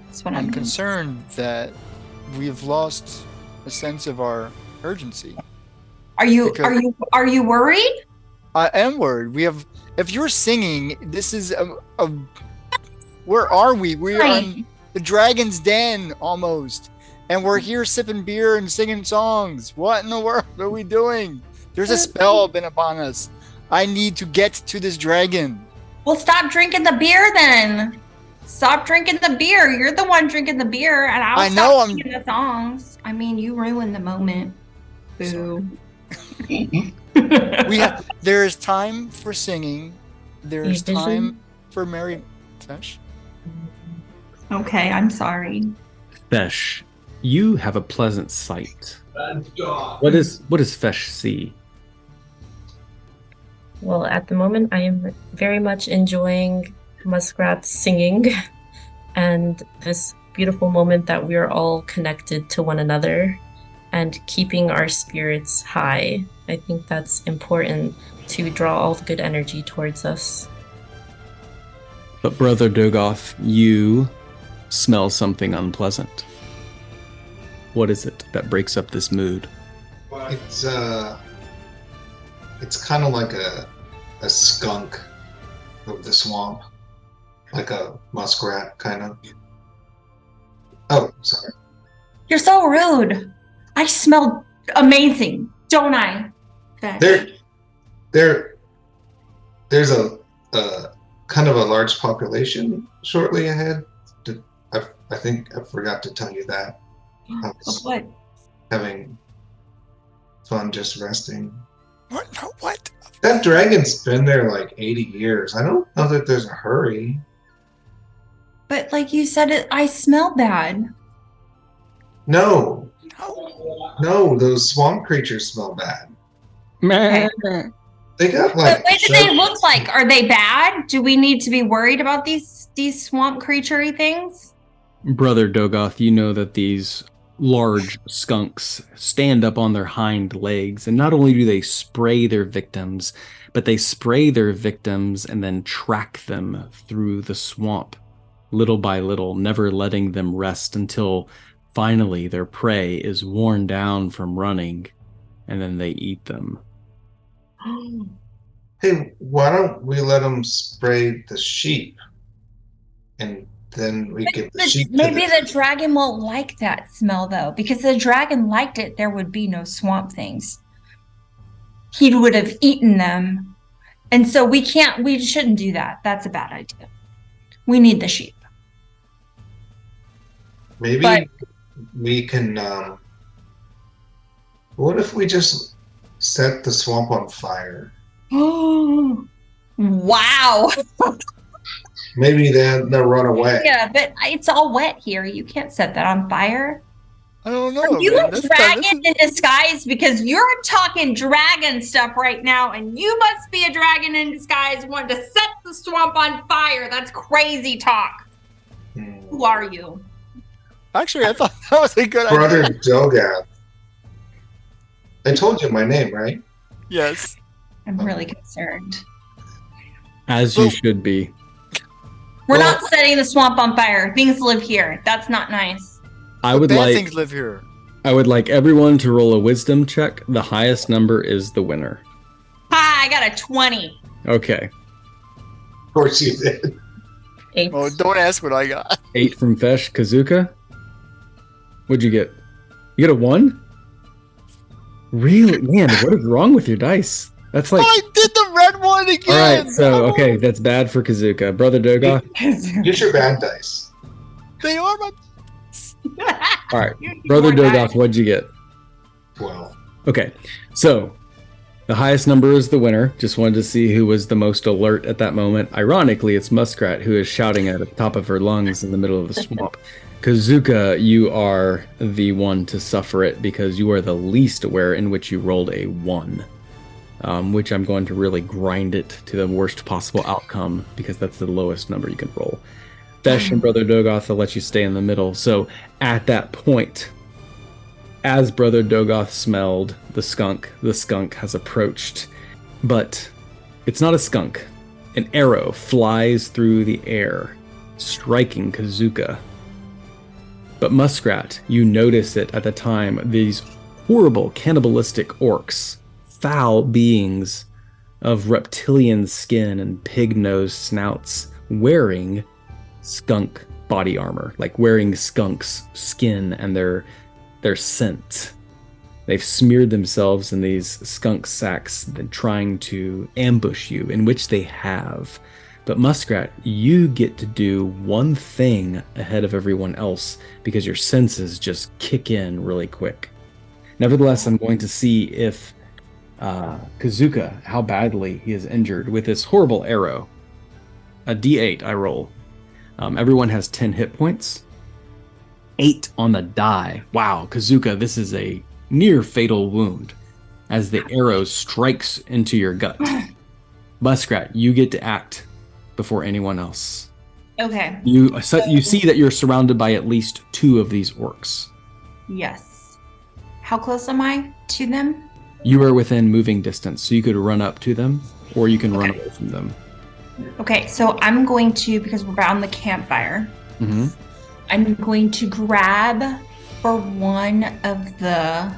That's what I'm doing. concerned that we've lost a sense of our urgency. Are you Because- are you worried? I am worried. If you're singing, this is where are we? We are in the Dragon's Den almost. And we're here sipping beer and singing songs. What in the world are we doing? There's a spell been upon us. I need to get to this dragon. Well, stop drinking the beer then. Stop drinking the beer. You're the one drinking the beer, and I'll stop singing the songs. I mean, you ruined the moment. Boo. There is time for singing. There is time for merry Fesh. Okay, I'm sorry. Fesh, you have a pleasant sight. What does Fesh see? Well, at the moment, I am very much enjoying Muskrat's singing and this beautiful moment that we're all connected to one another and keeping our spirits high. I think that's important to draw all the good energy towards us. But Brother Dogoth, you smell something unpleasant. What is it that breaks up this mood? It's kind of like a skunk of the swamp, like a muskrat kind of. Oh, sorry. You're so rude. I smell amazing, don't I? There's a kind of a large population shortly ahead. I think I forgot to tell you that. I was What? having fun just resting. What? No, what? That dragon's been there like 80 years. I don't know that there's a hurry. But like you said, I smell bad. No, those swamp creatures smell bad. Okay. They got But like. what do they look like? Are they bad? Do we need to be worried about these swamp creature-y things? Brother Dogoth, you know that these large skunks stand up on their hind legs, and not only do they spray their victims, but they spray their victims and then track them through the swamp, little by little, never letting them rest until finally their prey is worn down from running, and then they eat them. Hey, why don't we let them spray the sheep, and then we give the sheep. Maybe the dragon won't like that smell though, because if the dragon liked it, there would be no swamp things. He would have eaten them, and so we shouldn't do that. That's a bad idea. We need the sheep. Maybe we can. What if we just set the swamp on fire? Oh, wow. Maybe they'll run away. Yeah, but it's all wet here. You can't set that on fire. I don't know. Are you man. a dragon in disguise? Because you're talking dragon stuff right now, and you must be a dragon in disguise wanting to set the swamp on fire. That's crazy talk. Who are you? Actually, I thought that was a good Brother idea. Dogath. I told you my name, right? Yes. I'm really concerned. As you should be. We're Well- not setting the swamp on fire. Things live here. That's not nice. I would Bad like things live here. everyone to roll a wisdom check. The highest number is the winner. Hi, I got a 20. Okay. Of course you did. 8. Oh, don't ask what I got. 8 from Fesh. Kazuka? What'd you get? You You get a 1? Really? Man, what is wrong with your dice? That's like... I did the red one again! All right, so, okay, that's bad for Kazuka. Brother Dogoth? Use your bad dice. They are my... All right, Brother Dogoth, what'd you get? 12. Okay, so the highest number is the winner. Just wanted to see who was the most alert at that moment. Ironically, it's Muskrat who is shouting at the top of her lungs in the middle of the swamp. Kazuka, you are the one to suffer it because you are the least aware, in which you rolled a 1. Which I'm going to really grind it to the worst possible outcome because that's the lowest number you can roll. Fesh and Brother Dogoth will let you stay in the middle. So at that point, as Brother Dogoth smelled the skunk has approached. But it's not a skunk. An arrow flies through the air, striking Kazuka. But Muskrat, you notice it at the time. These horrible cannibalistic orcs, foul beings of reptilian skin and pig-nosed snouts, wearing skunk body armor, like wearing skunk's skin and their scent. They've smeared themselves in these skunk sacks and trying to ambush you, in which they have. But Muskrat, you get to do one thing ahead of everyone else because your senses just kick in really quick. Nevertheless, I'm going to see if Kazuka, how badly he is injured with this horrible arrow. A D8 I roll. Everyone has 10 hit points. 8 on the die. Wow, Kazuka, this is a near fatal wound as the arrow strikes into your gut. Muskrat, you get to act before anyone else. Okay. You see that you're surrounded by at least 2 of these orcs. Yes. How close am I to them? You are within moving distance, so you could run up to them, or you can run away from them. Okay, so I'm going to, because we're around the campfire, I'm going to grab for one of the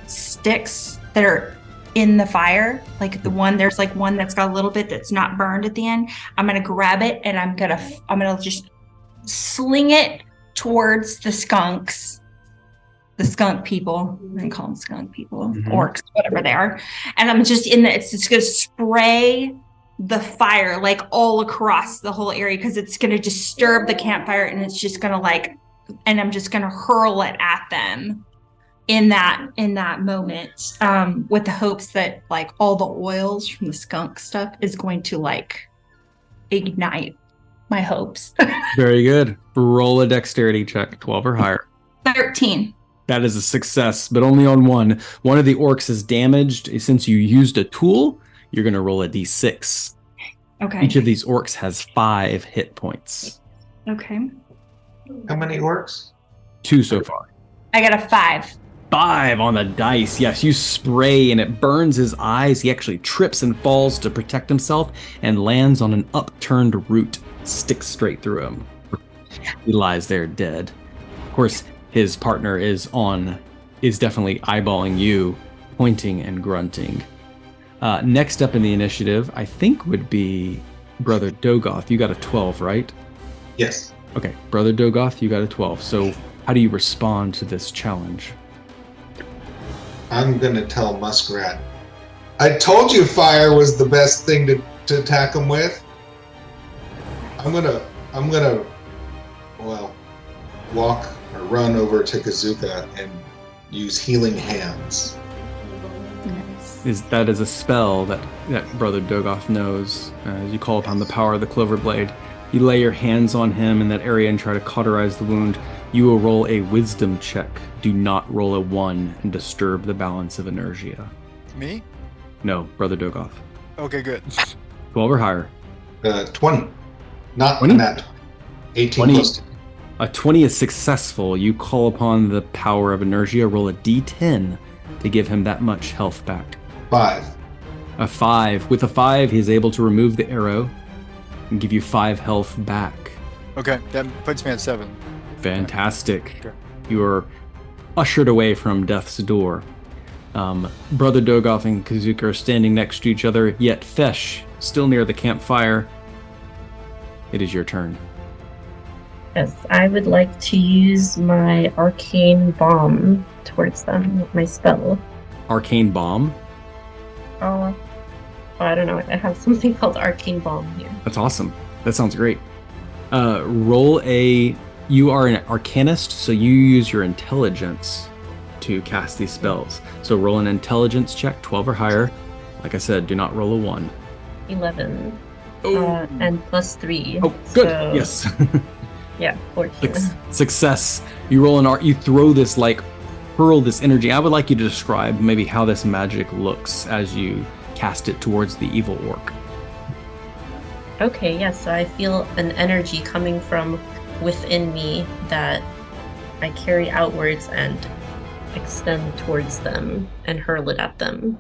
sticks that are in the fire, like there's like one that's got a little bit that's not burned at the end. I'm gonna grab it and I'm gonna just sling it towards the skunk people. I'm gonna call them skunk people, orcs, whatever they are. And I'm just it's just gonna spray the fire like all across the whole area because it's gonna disturb the campfire and it's just gonna and I'm just gonna hurl it at them in that moment, with the hopes that like all the oils from the skunk stuff is going to like ignite my hopes. Very good. Roll a dexterity check, 12 or higher. 13. That is a success, but only on one. One of the orcs is damaged. Since you used a tool, you're going to roll a d6. Okay. Each of these orcs has 5 hit points. Okay. How many orcs? 2 so far. I got a 5. 5 on the dice. Yes, you spray and it burns his eyes. He actually trips and falls to protect himself and lands on an upturned root. Sticks straight through him. He lies there dead. Of course, his partner is definitely eyeballing you, pointing and grunting. Next up in the initiative, I think would be Brother Dogoth. You got a 12, right? Yes. Okay, Brother Dogoth, you got a 12. So how do you respond to this challenge? I'm gonna tell Muskrat. I told you fire was the best thing to attack him with. I'm gonna walk or run over to Kazuka and use healing hands. Nice. That is a spell that Brother Dogoth knows. As you call upon the power of the Clover Blade, you lay your hands on him in that area and try to cauterize the wound. You will roll a wisdom check. Do not roll a 1 and disturb the balance of inertia. Me? No, Brother Dogoth. Okay, good. 12 or higher. 20. Not 20? that. 18 20. plus 2. A 20 is successful. You call upon the power of inertia. Roll a d10 to give him that much health back. 5. A 5. With a 5, he's able to remove the arrow and give you 5 health back. Okay, that puts me at 7. Fantastic. Sure. You are ushered away from death's door. Brother Dogoth and Kazuka are standing next to each other, yet Fesh, still near the campfire. It is your turn. Yes, I would like to use my arcane bomb towards them with my spell. Arcane bomb. Oh, I don't know. I have something called arcane bomb here. That's awesome. That sounds great. You are an arcanist, so you use your intelligence to cast these spells. So roll an intelligence check, 12 or higher. Like I said, do not roll a 1. 11. Oh. And plus 3. Oh, good. So, Yes. Yeah, 14. Success. You roll an art. You throw this, like, hurl this energy. I would like you to describe maybe how this magic looks as you cast it towards the evil orc. Okay, yeah, so I feel an energy coming from within me that I carry outwards and extend towards them and hurl it at them.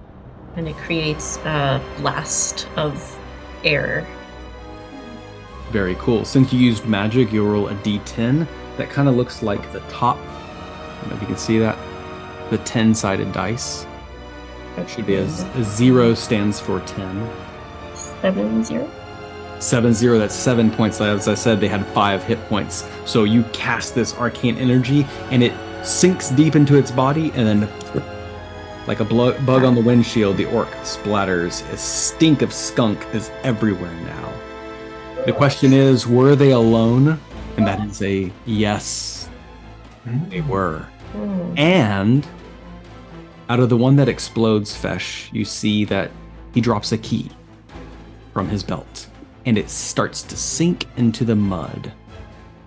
And it creates a blast of air. Very cool. Since you used magic, you'll roll a d10. That kind of looks like the top. I don't know if you can see that. The 10-sided dice. That should be a 0 stands for 10. 7-0? 7-0, that's 7 points. As I said, they had 5 hit points. So you cast this arcane energy, and it sinks deep into its body, and then, like a bug on the windshield, the orc splatters. A stink of skunk is everywhere now. The question is, were they alone? And that is a yes. They were. And out of the one that explodes, Fesh, you see that he drops a key from his belt. And it starts to sink into the mud,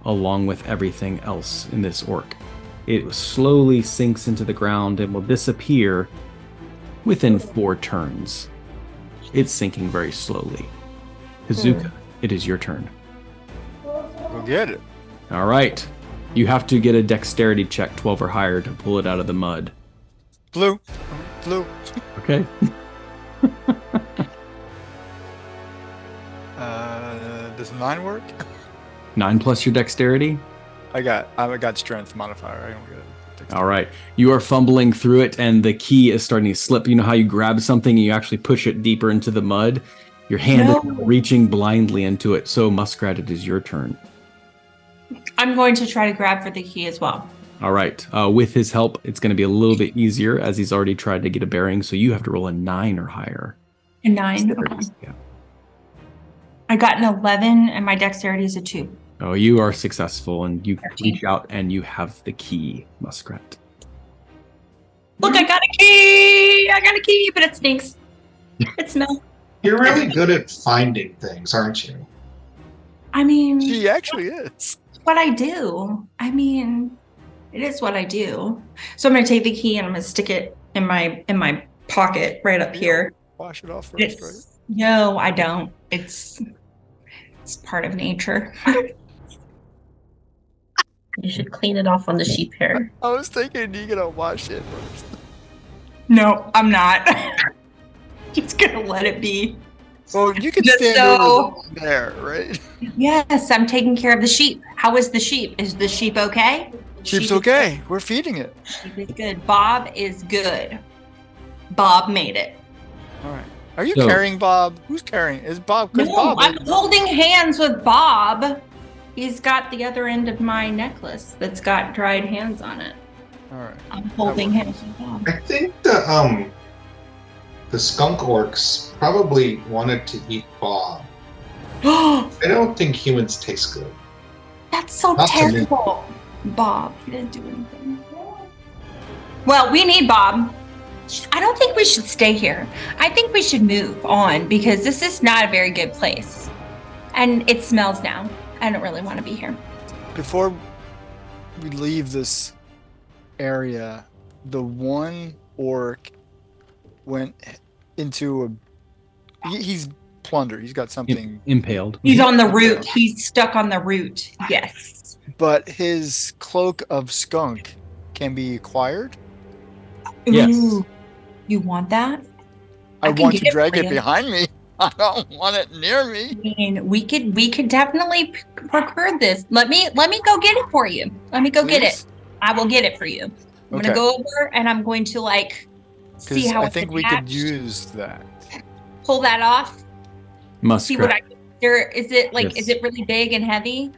along with everything else in this orc. It slowly sinks into the ground and will disappear within 4 turns. It's sinking very slowly. Hazuka, it is your turn. Go get it. All right. You have to get a dexterity check, 12 or higher, to pull it out of the mud. Blue. Okay. Does 9 work? 9 plus your dexterity? I got strength modifier. I don't get it. All right. You are fumbling through it, and the key is starting to slip. You know how you grab something and you actually push it deeper into the mud? Your hand is reaching blindly into it. So, Muskrat, it is your turn. I'm going to try to grab for the key as well. All right. With his help, it's going to be a little bit easier as he's already tried to get a bearing. So you have to roll a 9 or higher. A 9. Okay. Yeah. I got an 11, and my dexterity is a 2. Oh, you are successful, and you 13. reach out and you have the key, Muskrat. Look, I got a key! I got a key, but it stinks. It smells. You're really good at finding things, aren't you? I mean, She actually is. what I do. I mean, it is what I do. So I'm gonna take the key and I'm gonna stick it in my pocket right up here. Wash it off first, right? No, I don't. It's part of nature. You should clean it off on the sheep hair. I was thinking you gonna wash it first. No, I'm not. Just gonna let it be. Well, you can Just stand so- over there, right? Yes, I'm taking care of the sheep. How is the sheep? Is the sheep okay? Sheep's Sheep is okay. We're feeding it. good. Sheep is good. Bob is good. Bob made it. All right. Are you So- carrying Bob? Who's carrying? Is Bob? Because No, Bob. I'm holding hands with Bob. He's got the other end of my necklace that's got dried hands on it. All right. I'm holding hands with Bob. I think the skunk orcs probably wanted to eat Bob. I don't think humans taste good. That's so Not to me. terrible. Bob, he didn't do anything. Well, we need Bob. I don't think we should stay here. I think we should move on because this is not a very good place. And it smells now. I don't really want to be here. Before we leave this area, the one orc went into he's plundered. He's got something, Impaled. He's on the root. He's stuck on the root. Yes. but his cloak of skunk can be acquired. Yes. Ooh, you want that? I can want get to it drag for it you. behind me. I don't want it near me. I mean, we could definitely procure this. Let me go get it for you. Let me go get it. Please? I will get it for you. I'm Okay. gonna go over and I'm going to see Because how I it's think we attached. could use that. Pull that off. See what Muskrat. I there is it like Yes. is it really big and heavy?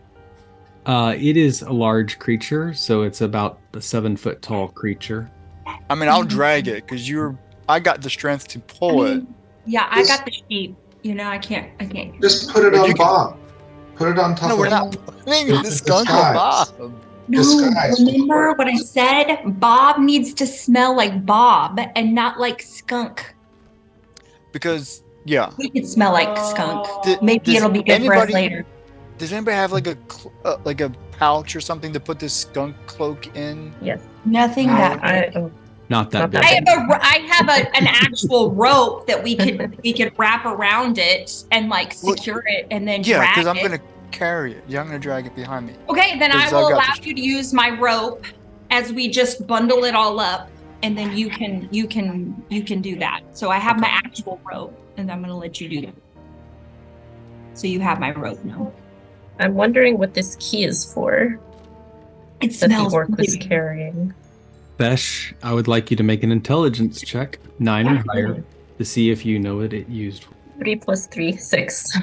It is a large creature, so it's about a 7 foot tall creature. I mean, I'll drag it because I got the strength to pull it. Yeah, I got the sheep. I can't. Just put it But you on can- Bob. Put it on top No, of we're not putting the skunk on Disguise. Bob. No, Disguise. remember what I said? Bob needs to smell like Bob and not like skunk. Because, yeah. We could smell like skunk. Maybe Does it'll be good for us anybody- later. Does anybody have like a pouch or something to put this skunk cloak in? Yes. Nothing that Not that Not big. that I have an actual rope that we could wrap around it and like secure it and then Yeah, drag because I'm it. gonna carry it. Yeah, I'm gonna drag it behind me. Okay, then I Because will I've got allow this- you to use my rope as we just bundle it all up, and then you can do that. So I have my Okay. actual rope, and I'm gonna let you do that. So you have my rope now. I'm wondering what this key is for It that the smells orc was really- carrying. Besh, I would like you to make an intelligence check, 9 or higher, to see if you know what it used. 3 + 3, 6.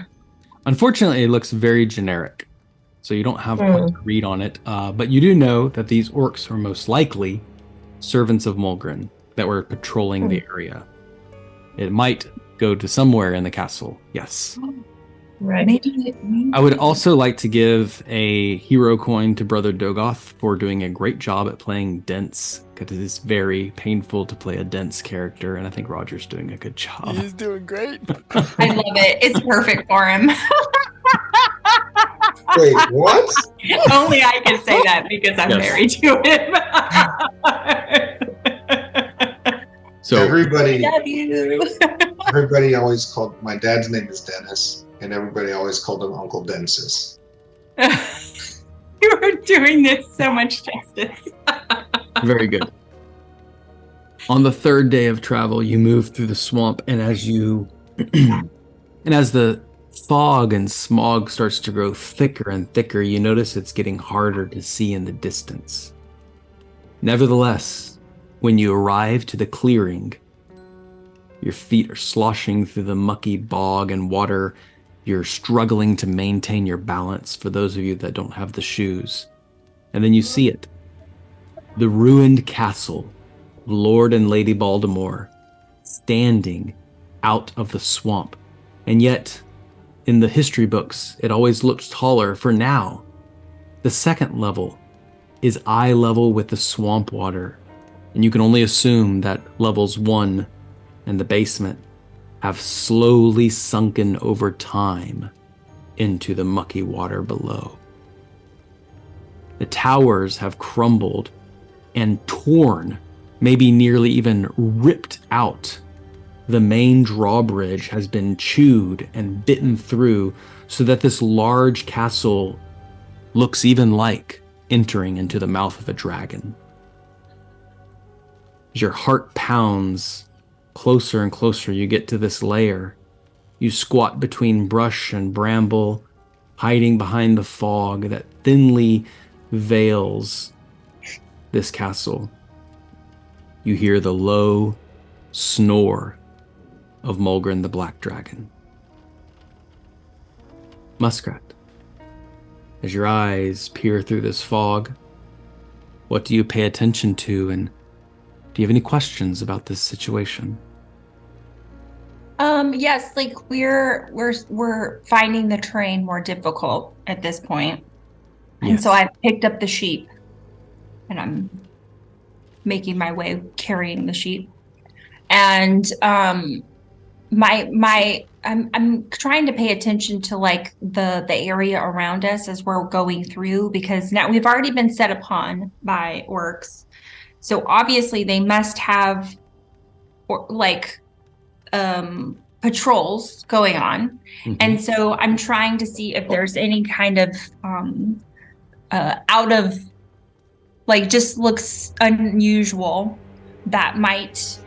Unfortunately, it looks very generic, so you don't have quite a read on it. But you do know that these orcs were most likely servants of Mulgren that were patrolling the area. It might go to somewhere in the castle. Yes. Right. Maybe I would also like to give a hero coin to Brother Dogoth for doing a great job at playing dense, because it is very painful to play a dense character, and I think Roger's doing a good job. He's doing great. I love it. It's perfect for him. Wait, what? Only I can say that because I'm Yes. married to him. So everybody Love you. everybody always called my dad's name is Dennis, and everybody always called him Uncle Densis. You are doing this so much justice. very good. On the third day of travel, you move through the swamp, and as the fog and smog starts to grow thicker and thicker, you notice it's getting harder to see in the distance. Nevertheless, when you arrive to the clearing, your feet are sloshing through the mucky bog and water. You're struggling to maintain your balance for those of you that don't have the shoes. And then you see it. The ruined castle of Lord and Lady Baltimore standing out of the swamp. And yet, in the history books, it always looks taller. For now, the second level is eye level with the swamp water. And you can only assume that levels 1 and the basement have slowly sunken over time into the mucky water below. The towers have crumbled and torn, maybe nearly even ripped out. The main drawbridge has been chewed and bitten through so that this large castle looks even like entering into the mouth of a dragon. As your heart pounds closer and closer, you get to this lair. You squat between brush and bramble, hiding behind the fog that thinly veils this castle. You hear the low snore of Mulgren the Black Dragon. Muskrat, as your eyes peer through this fog, what do you pay attention to, and do you have any questions about this situation? Yes, like we're finding the terrain more difficult at this point. And Yes. so I've picked up the sheep and I'm making my way carrying the sheep. And I'm trying to pay attention to like the area around us as we're going through, because now we've already been set upon by orcs. So obviously they must have patrols going on. Mhm. And so I'm trying to see if there's any kind of out of like just looks unusual that might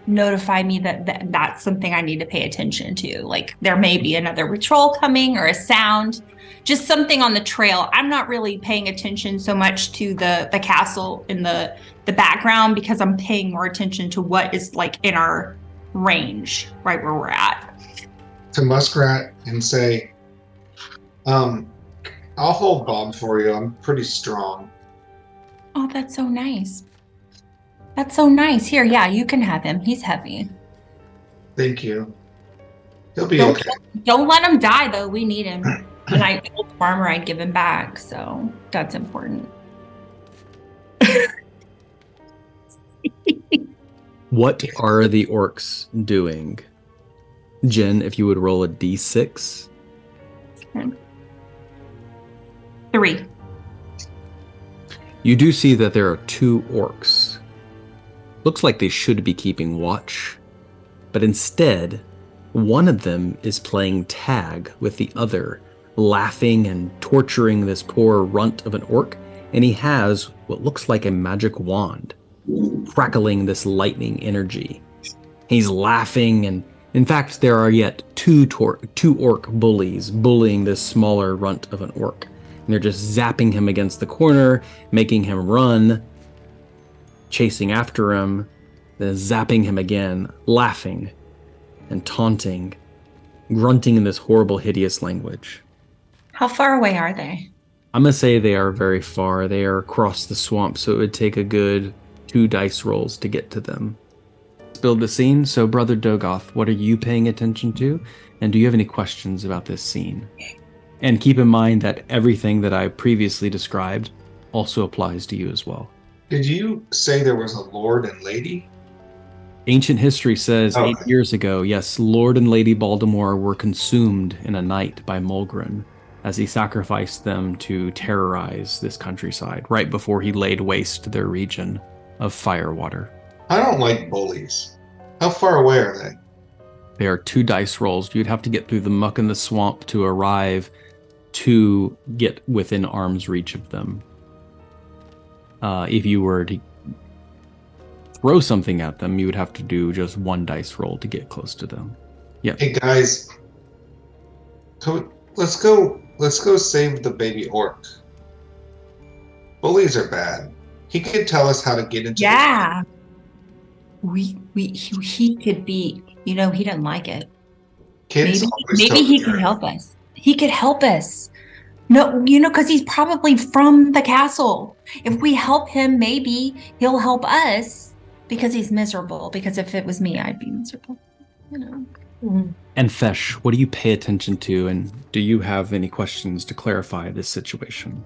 notify me that that's something I need to pay attention to. Like there may be another patrol coming or a sound, just something on the trail. I'm not really paying attention so much to the castle in the background because I'm paying more attention to what is like in our range right where we're at. To Muskrat and say, I'll hold Bob for you. I'm pretty strong. Oh, that's so nice. That's so nice. Here, yeah, you can have him. He's heavy. Thank you. He'll be Don't okay. don't let him die though. We need him. And I told the farmer I'd give him back, so that's important. What are the orcs doing? Jen, if you would roll a d6. 3. You do see that there are 2 orcs. Looks like they should be keeping watch, but instead, one of them is playing tag with the other, laughing and torturing this poor runt of an orc, and he has what looks like a magic wand, crackling this lightning energy. He's laughing, and in fact, there are yet two orc bullies bullying this smaller runt of an orc. And they're just zapping him against the corner, making him run, chasing after him, then zapping him again, laughing and taunting, grunting in this horrible, hideous language. How far away are they? I'm going to say they are very far. They are across the swamp, so it would take a good 2 dice rolls to get to them. Let's build the scene. So, Brother Dogoth, what are you paying attention to? And do you have any questions about this scene? And keep in mind that everything that I previously described also applies to you as well. Did you say there was a lord and lady? Ancient history says Okay. 8 years ago, yes, Lord and Lady Baltimore were consumed in a night by Mulgren as he sacrificed them to terrorize this countryside right before he laid waste their region of Firewater. I don't like bullies. How far away are they? There are 2 dice rolls. You'd have to get through the muck and the swamp to arrive to get within arm's reach of them. If you were to throw something at them, you would have to do just 1 dice roll to get close to them. Yeah. Hey guys, let's go save the baby orc. Bullies are bad. He could tell us how to get into Yeah. He could be, he didn't like it. kids. Maybe he could help us. He could help us. No, because he's probably from the castle. If we help him, maybe he'll help us because he's miserable. Because if it was me, I'd be miserable. And Fesh, what do you pay attention to, and do you have any questions to clarify this situation?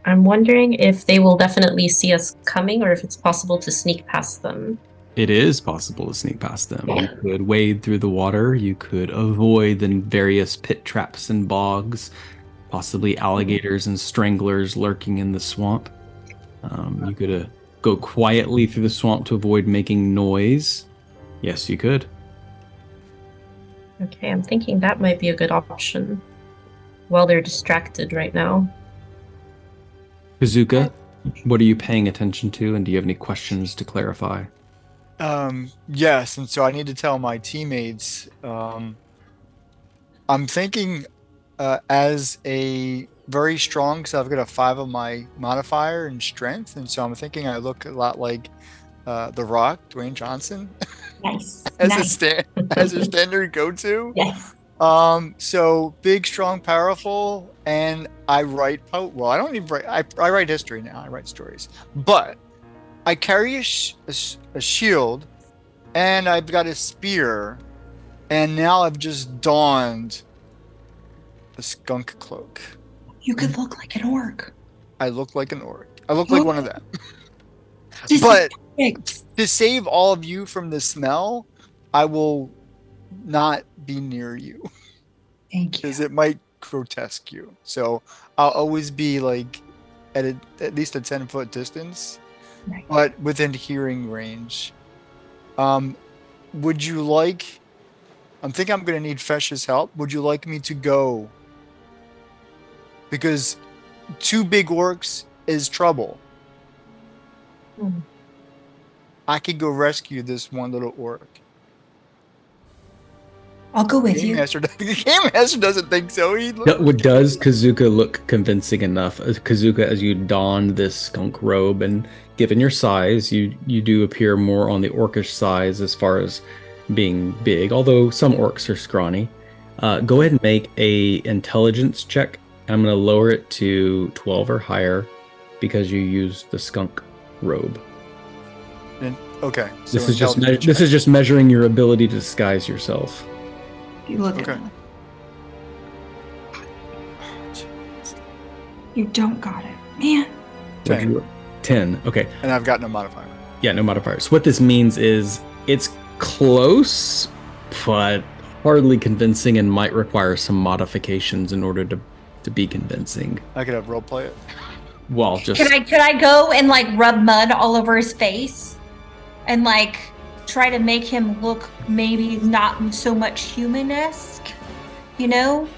I'm wondering if they will definitely see us coming or if it's possible to sneak past them. It is possible to sneak past them. You could wade through the water, you could avoid the various pit traps and bogs, possibly alligators and stranglers lurking in the swamp. You could go quietly through the swamp to avoid making noise. Yes, you could. Okay, I'm thinking that might be a good option while they're distracted right now. Kazuka, what are you paying attention to, and do you have any questions to clarify? Yes, and so I need to tell my teammates. I'm thinking as a very strong, because I've got a 5 of my modifier in strength, and so I'm thinking I look a lot like The Rock, Dwayne Johnson, Nice. as a standard go-to. Yes. So big, strong, powerful, and I write well, I don't even write. I write history now. I write stories, but I carry a shield, and I've got a spear, and now I've just donned a skunk cloak. You could look like an orc. I look like an orc. I look like one of them. This But is perfect. to save all of you from the smell, I will not be near you Thank you. because it might grotesque you. So I'll always be like at least a 10-foot distance, Right. but within hearing range. Would you like? I'm thinking I'm going to need Fesh's help. Would you like me to go? Because 2 big orcs is trouble. I could go rescue this one little orc. I'll go with Game you. Master, the Game Master doesn't think so. Does Kazuka look convincing enough? Kazuka, as you don this skunk robe, and given your size, you do appear more on the orcish size as far as being big, although some orcs are scrawny. Go ahead and make a intelligence check I'm going to lower it to 12 or higher because you used the skunk robe. And, okay. So This is just intelligence this is just measuring your ability to disguise yourself. You look Okay. at me. You don't got it, man. 10. 10. Okay. And I've got no modifier. Yeah, no modifier. So what this means is it's close, but hardly convincing and might require some modifications in order to be convincing. I could have roleplay it. Well, just Could I go and like rub mud all over his face and like try to make him look maybe not so much human-esque, you know?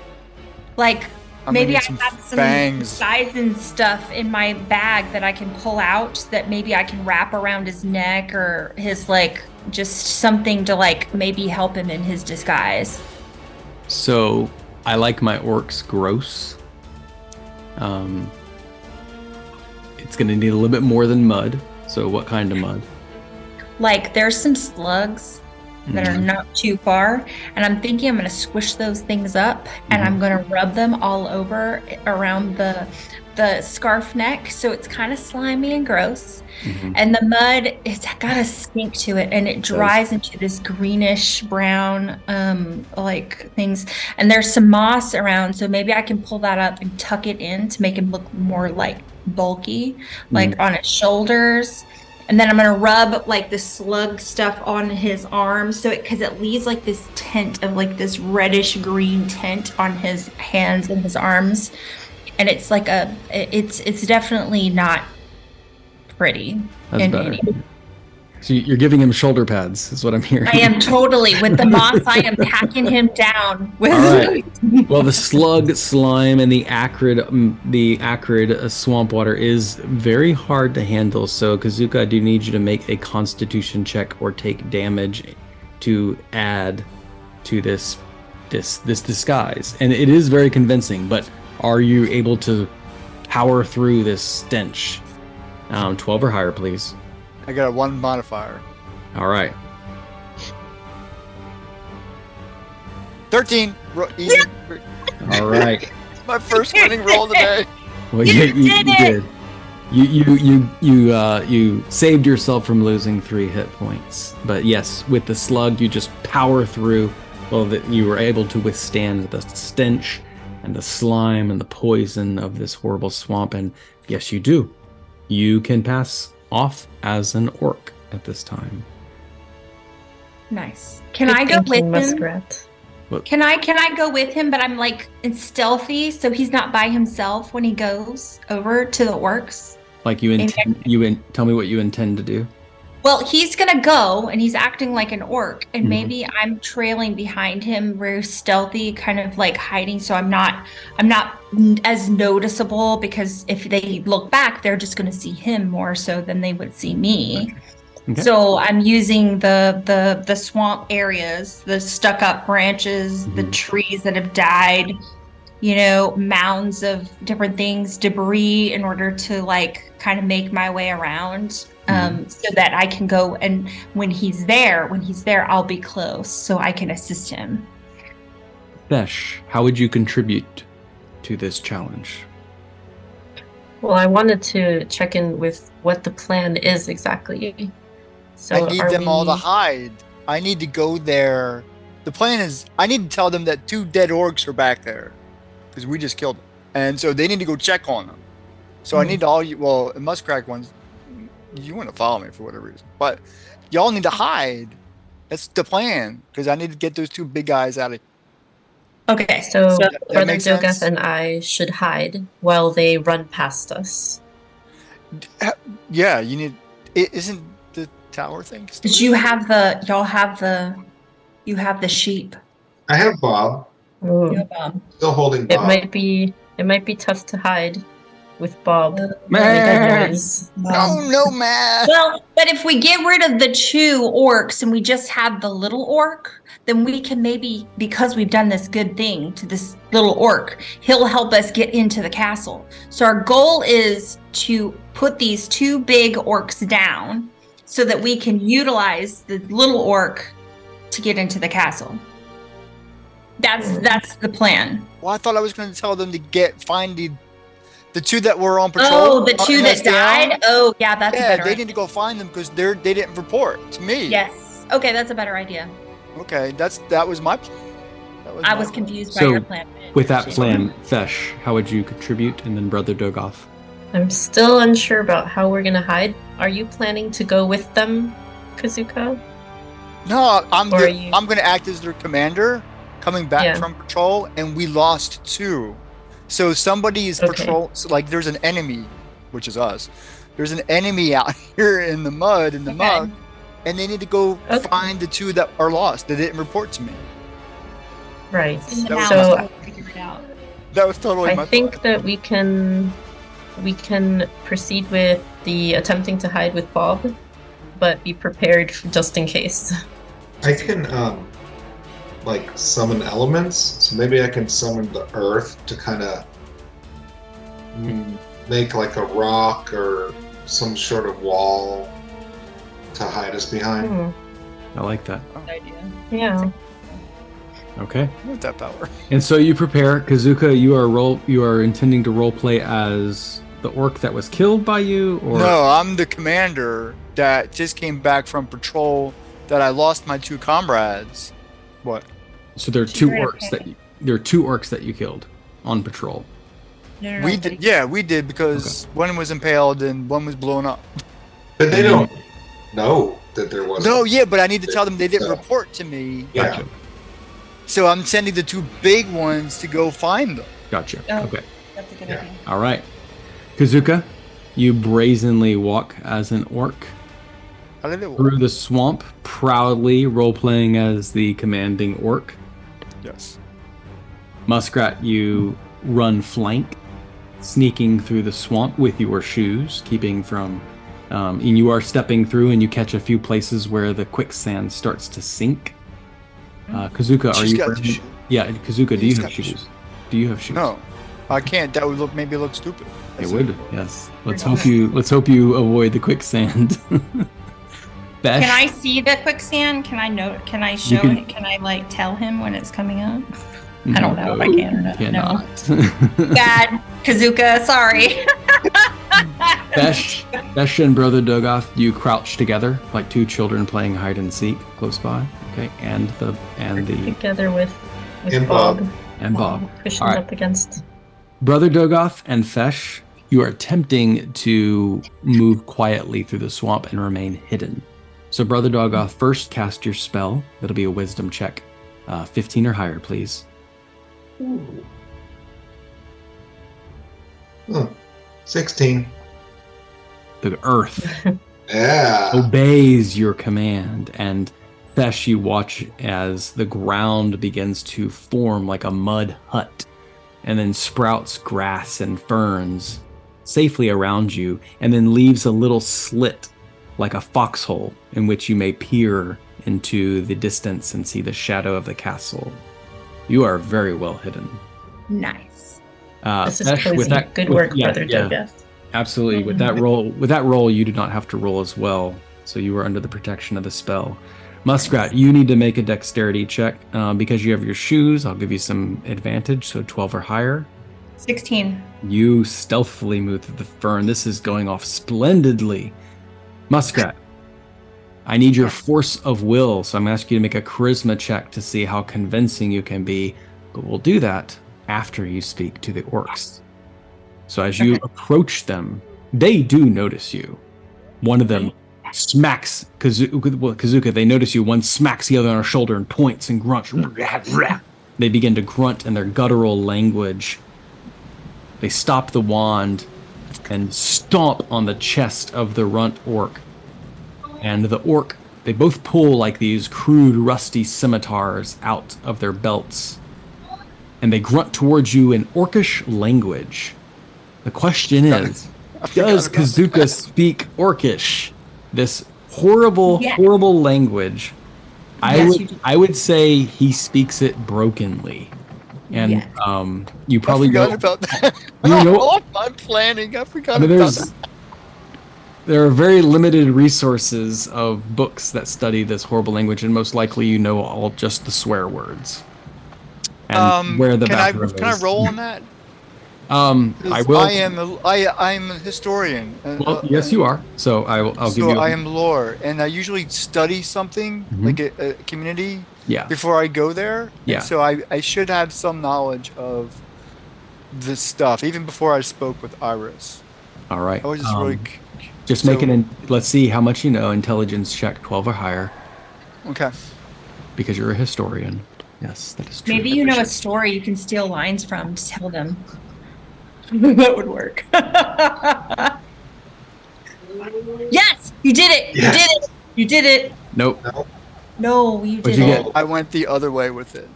Like I'm maybe I gonna need have some fangs. size and stuff in my bag that I can pull out that maybe I can wrap around his neck or his like just something to like maybe help him in his disguise. so I like my orcs gross. It's gonna need a little bit more than mud. So what kind of mud? Like there's some slugs that are Mhm. not too far, and I'm thinking I'm gonna squish those things up and I'm gonna rub them all over around the scarf neck so it's kind of slimy and gross. Mhm. And the mud, it's got a stink to it and it dries into this greenish brown like things. And there's some moss around, so maybe I can pull that up and tuck it in to make him look more like bulky, like on his shoulders. And then I'm gonna rub like the slug stuff on his arms, so because it leaves like this tint of like this reddish green tint on his hands and his arms, and it's like it's definitely not pretty. That's in better. any- So you're giving him shoulder pads, is what I'm hearing. I am totally with the moss. I am packing him down with. All right. Well, the slug slime and the acrid swamp water is very hard to handle. So, Kazuka, I do need you to make a Constitution check or take damage to add to this disguise. And it is very convincing. But are you able to power through this stench? 12 or higher, please. I got a 1 modifier. All right. 13. Easy. All right. My first winning roll today. Well, You did it! You saved yourself from losing 3 hit points. But yes, with the slug, you just power through. Well, that you were able to withstand the stench and the slime and the poison of this horrible swamp. And yes, you do. You can pass off as an orc at this time. Nice. Can Good I go with thinking, him? Muskrat. Can I go with him? But I'm like in stealthy, so he's not by himself when he goes over to the orcs. Like tell me what you intend to do. Well, he's gonna go, and he's acting like an orc, and Mhm. maybe I'm trailing behind him, very stealthy, kind of like hiding, so I'm not as noticeable, because if they look back, they're just gonna see him more so than they would see me. Okay. So I'm using the swamp areas, the stuck up branches, the Mhm. trees that have died, mounds of different things, debris, in order to like kind of make my way around, so that I can go, and when he's there, I'll be close so I can assist him. Besh, how would you contribute to this challenge? Well, I wanted to check in with what the plan is exactly. So I need are them all to we- hide. I need to go there. The plan is I need to tell them that 2 dead orcs are back there because we just killed them. And so they need to go check on them. So I need all you, well, the muskrat ones, you want to follow me for whatever reason. But y'all need to hide. That's the plan because I need to get those 2 big guys out of Okay, so that Brother makes sense? Dogath and I should hide while they run past us. Yeah, you need. Isn't the tower thing? still- Did you have the sheep? I have Bob. Ooh. Still holding It Bob. might be tough to hide with Bob. Man. No, man. Well, but if we get rid of the 2 orcs and we just have the little orc, then we can maybe, because we've done this good thing to this little orc, he'll help us get into the castle. So our goal is to put these 2 big orcs down so that we can utilize the little orc to get into the castle. That's the plan. Well, I thought I was going to tell them to find the two that were on patrol. Oh, the two that down. died? Oh, yeah, that's a better they idea. need to go find them because they didn't report to me. Yes. Okay, that's a better idea. Okay, that was my plan. I was confused by So, your plan. With that plan, Fesh, how would you contribute? And then Brother Dogoff. I'm still unsure about how we're gonna hide. Are you planning to go with them, Kazuko? No, I'm Or are you- going to act as their commander, coming back Yeah. from patrol, and we lost 2. So somebody is Okay. so like there's an enemy, which is us. There's an enemy out here in the mud, in the mud, and they need to go Okay. find the 2 that are lost. They didn't report to me. Right. In the That was house, So we'll figure it out. That was totally my I think fault. that we can proceed with the attempting to hide with Bob, but be prepared just in case. I can like summon elements, so maybe I can summon the earth to kind of make like a rock or some sort of wall to hide us behind. Hmm. I like that. Yeah. Okay. I want that power. And so you prepare, Kazuka. You are intending to roleplay as the orc that was killed by you, or No, I'm the commander that just came back from patrol. That I lost my 2 comrades. What? so there are She's two right, orcs okay. there are 2 orcs that you killed on patrol. No, We but did. Yeah, we did because one was impaled and one was blown up. But they don't know that there was. No, yeah, but I need to tell them they didn't report to me. Yeah. Gotcha. So I'm sending the 2 big ones to go find them. Gotcha. Oh. Okay. That's a good Yeah. idea. All right. Kazuka, you brazenly walk as an orc How did it work? through the swamp, proudly role-playing as the commanding orc. Yes. Muskrat, you run flank, sneaking through the swamp with your shoes, keeping from. And you are stepping through, and you catch a few places where the quicksand starts to sink. Kazuka, are She's you? got wearing- the shoe. Yeah, Kazuka, do He's you have got the shoes? Do you have shoes? No, I can't. That would maybe look stupid. It would. Yes. Let's hope you avoid the quicksand. Besh, Can I see the quicksand? Can I know? Can I show can- it? Can I like tell him when it's coming up? I don't know if I No, can or not. Cannot. Bad, Kazuka. Sorry. Besh and Brother Dogoth, you crouch together like 2 children playing hide and seek close by. Okay, and the Together with And Bob. Bob. and Bob. Pushing All right. up against. Brother Dogoth and Fesh, you are attempting to move quietly through the swamp and remain hidden. So, Brother Dogoth, first cast your spell. That'll be a wisdom check. 15 or higher, please. Ooh. Oh, 16. The earth Yeah. obeys your command, and Fesh, you watch as the ground begins to form like a mud hut, and then sprouts grass and ferns safely around you, and then leaves a little slit like a foxhole in which you may peer into the distance and see the shadow of the castle. You are very well hidden. Nice. This is Fesh, cozy. Good work, Brother Dogoth. Absolutely. With that roll, you do not have to roll as well, so you are under the protection of the spell. Muskrat, you need to make a dexterity check because you have your shoes. I'll give you some advantage, so 12 or higher. 16. You stealthily move through the fern. This is going off splendidly. Muskrat, I need your force of will, so I'm going to ask you to make a charisma check to see how convincing you can be, but we'll do that after you speak to the orcs. So as you approach them, they do notice you. One of them smacks Kazuka. They notice you. One smacks the other on her shoulder and points and grunts. They begin to grunt in their guttural language. They stop the wand and stomp on the chest of the runt orc. And the orc, they both pull like these crude, rusty scimitars out of their belts. And they grunt towards you in orcish language. The question is, does Kazuka speak orcish? This horrible, Yes. horrible language. Yes, you do. I would say he speaks it brokenly. And Yes. you probably I forgot know, about that. You know- I'm planning. I forgot I mean, about that. there are very limited resources of books that study this horrible language, and most likely you know all just the swear words. and where the bathroom can I is. roll on that? I will. I'm a historian. Well, yes, you are. So I'll give So you. I am lore, and I usually study something like a community Yeah. before I go there. Yeah. And so I should have some knowledge of this stuff even before I spoke with Iris. All right. I was just really Just so- make let's see how much you know. Intelligence check 12 or higher okay. because you're a historian. Yes, that is true. Maybe you know a story you can steal lines from to tell them. That would work. Yes, you did it. Yes. You did it. You did it. Nope. No, you What'd did you it. get? I went the other way with it.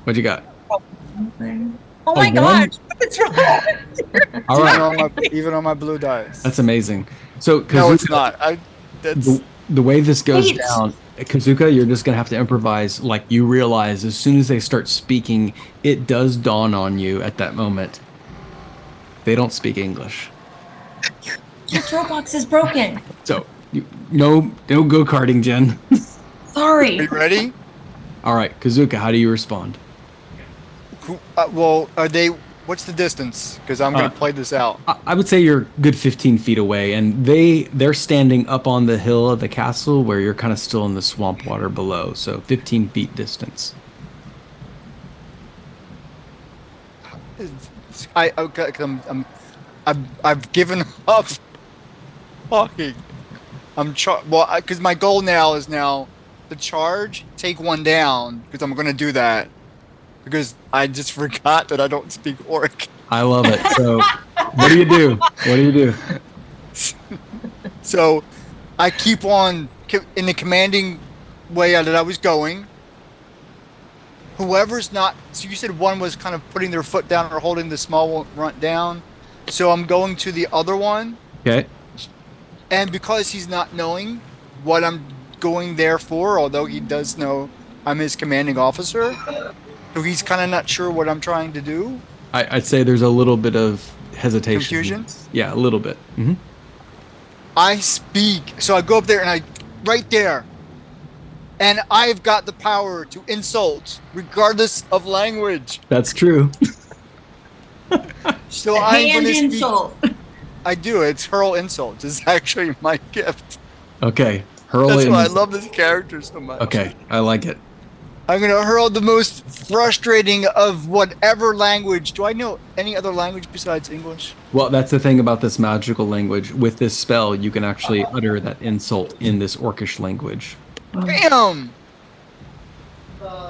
What'd you got? Oh my one? gosh, what's wrong? All right. Even on my blue dice. That's amazing. So, No, it's Kazuka, not. That's the way this goes Wait. down, Kazuka, you're just gonna have to improvise. Like you realize as soon as they start speaking, it does dawn on you at that moment. They don't speak English. Your throw box is broken. So, no go-karting, Jen. Are Sorry. you ready? All right, Kazuka, how do you respond? Well, are they? What's the distance? Because I'm going to play this out. I would say you're good 15 feet away, and they're standing up on the hill of the castle where you're kind of still in the swamp water below. So 15 feet distance. I've given up talking. Because my goal now is to charge, take one down, because I'm going to do that. Because I just forgot that I don't speak Orc. I love it. So, what do you do? What do you do? So, I keep on in the commanding way that I was going. Whoever's not, so you said one was kind of putting their foot down or holding the small one down. So I'm going to the other one. Okay. And because he's not knowing what I'm going there for, although he does know I'm his commanding officer, so he's kind of not sure what I'm trying to do. I'd say there's a little bit of hesitation. Confusion? Yeah, a little bit. Mm-hmm. I speak. So I go up there and right there. And I've got the power to insult regardless of language. That's true. So I'm Hand going to speak. insult. I do. It's hurl insults. It's actually my gift. Okay. Hurl That's in. why I love this character so much. Okay, I like it. I'm going to hurl the most frustrating of whatever language. Do I know any other language besides English? Well, that's the thing about this magical language. With this spell, you can actually utter that insult in this orcish language. Bam!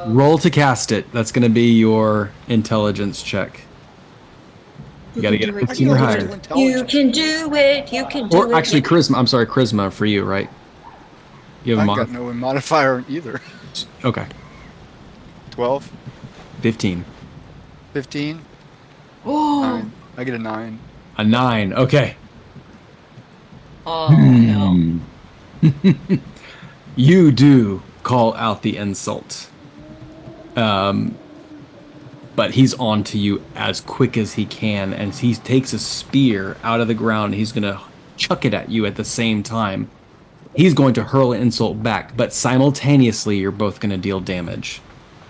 Roll to cast it. That's going to be your intelligence check. You got to get a 15 or higher. You can do it. You can do it. Or actually, charisma. I'm sorry, charisma for you, right? You have a I've got no modifier either. Okay. 12, 15. 15. Oh, 9. I get a 9. A 9. Okay. oh no. You do call out the insult. But he's on to you as quick as he can, and he takes a spear out of the ground. He's going to chuck it at you at the same time. He's going to hurl an insult back, but simultaneously, you're both going to deal damage.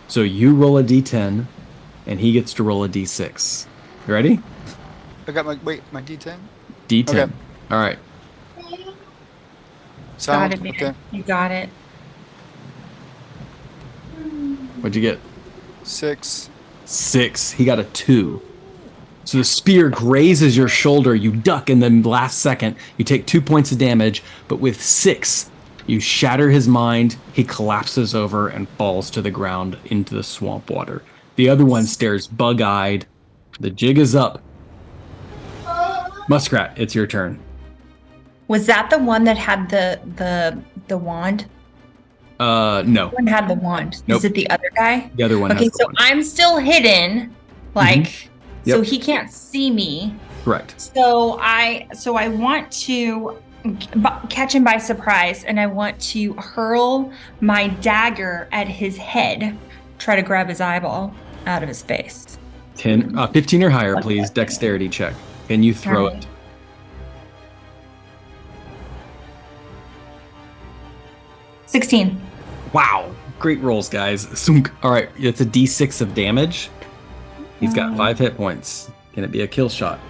So you roll a d10, and he gets to roll a d6. You ready? I got my D10? D10. Okay. All right. Got it, man. Okay. You got it. What'd you get? 6. 6. He got a 2. So the spear grazes your shoulder. You duck in the last second. You take 2 points of damage, but with 6, you shatter his mind. He collapses over and falls to the ground into the swamp water. The other one stares bug-eyed. The jig is up. Muskrat, it's your turn. Was that the one that had the wand? No. One had the wand. Nope. Is it the other guy? The other one Okay, has the so one. I'm still hidden, like, so Yep. he can't see me. Correct. So I want to catch him by surprise, and I want to hurl my dagger at his head, try to grab his eyeball out of his face. 15 or higher, please. Dexterity check. Can you throw Alright. it? $16. Wow. Great rolls, guys. Sunk. All right, it's a D6 of damage. He's got 5 hit points. Can it be a kill shot?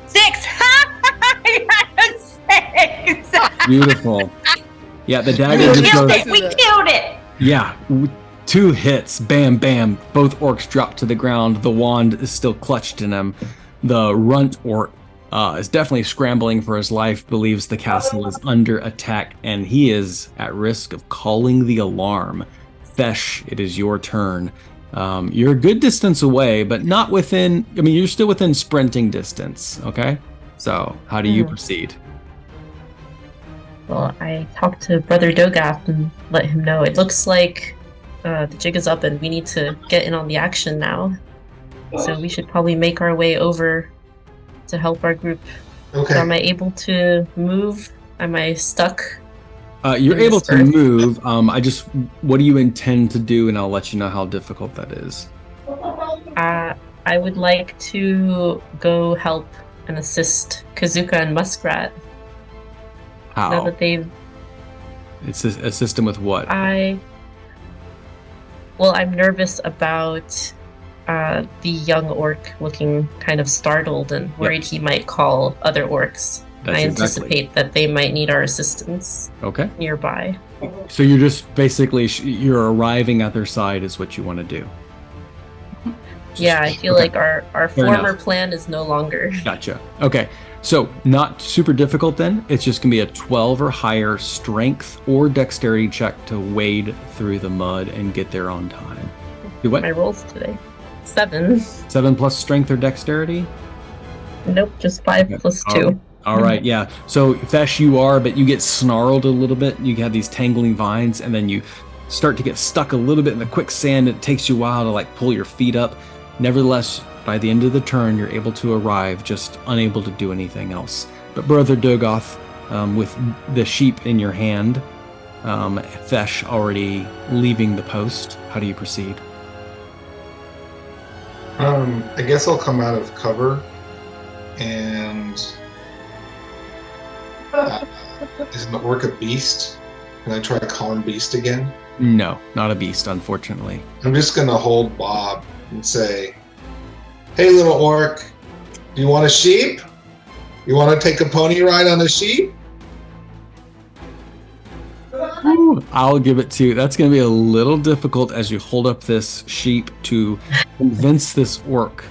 6. I got a 6. Beautiful. Yeah, the dagger We just killed goes. it. We killed it. Yeah, 2 hits. Bam, bam. Both orcs drop to the ground. The wand is still clutched in him. The runt orc is definitely scrambling for his life, believes the castle is under attack, and he is at risk of calling the alarm. Fesh, it is your turn. You're a good distance away, but not within... I mean, you're still within sprinting distance, okay? So, how do you proceed? Well, I talked to Brother Dogath and let him know it looks like the jig is up and we need to get in on the action now. So we should probably make our way over to help our group. Okay. So am I able to move? Am I stuck? You're in able this to earth? move. What do you intend to do? And I'll let you know how difficult that is. I would like to go help and assist Kazuka and Muskrat now How? that they've... It's a system with what? I'm nervous about the young orc looking kind of startled and worried he might call other orcs. That's I exactly. anticipate that they might need our assistance Okay. nearby. So you're just basically you're arriving at their side is what you want to do. Yeah, I feel Okay. like our Fair former enough. plan is no longer. Gotcha. Okay. So not super difficult then. It's just gonna be a 12 or higher strength or dexterity check to wade through the mud and get there on time. Do what? My rolls today. 7. 7 plus strength or dexterity? Nope, just 5 Okay. plus All 2. All right, yeah. So Fesh, you are, but you get snarled a little bit. You have these tangling vines, and then you start to get stuck a little bit in the quicksand. It takes you a while to like pull your feet up. Nevertheless, by the end of the turn, you're able to arrive, just unable to do anything else. But Brother Dogoth, with the sheep in your hand, Fesh already leaving the post, how do you proceed? I guess I'll come out of cover and is an orc a beast? Can I try to call him beast again? No, not a beast, unfortunately. I'm just gonna hold Bob and say, "Hey, little orc, do you want a sheep? You want to take a pony ride on a sheep?" I'll give it to you. That's going to be a little difficult as you hold up this sheep to convince this orc,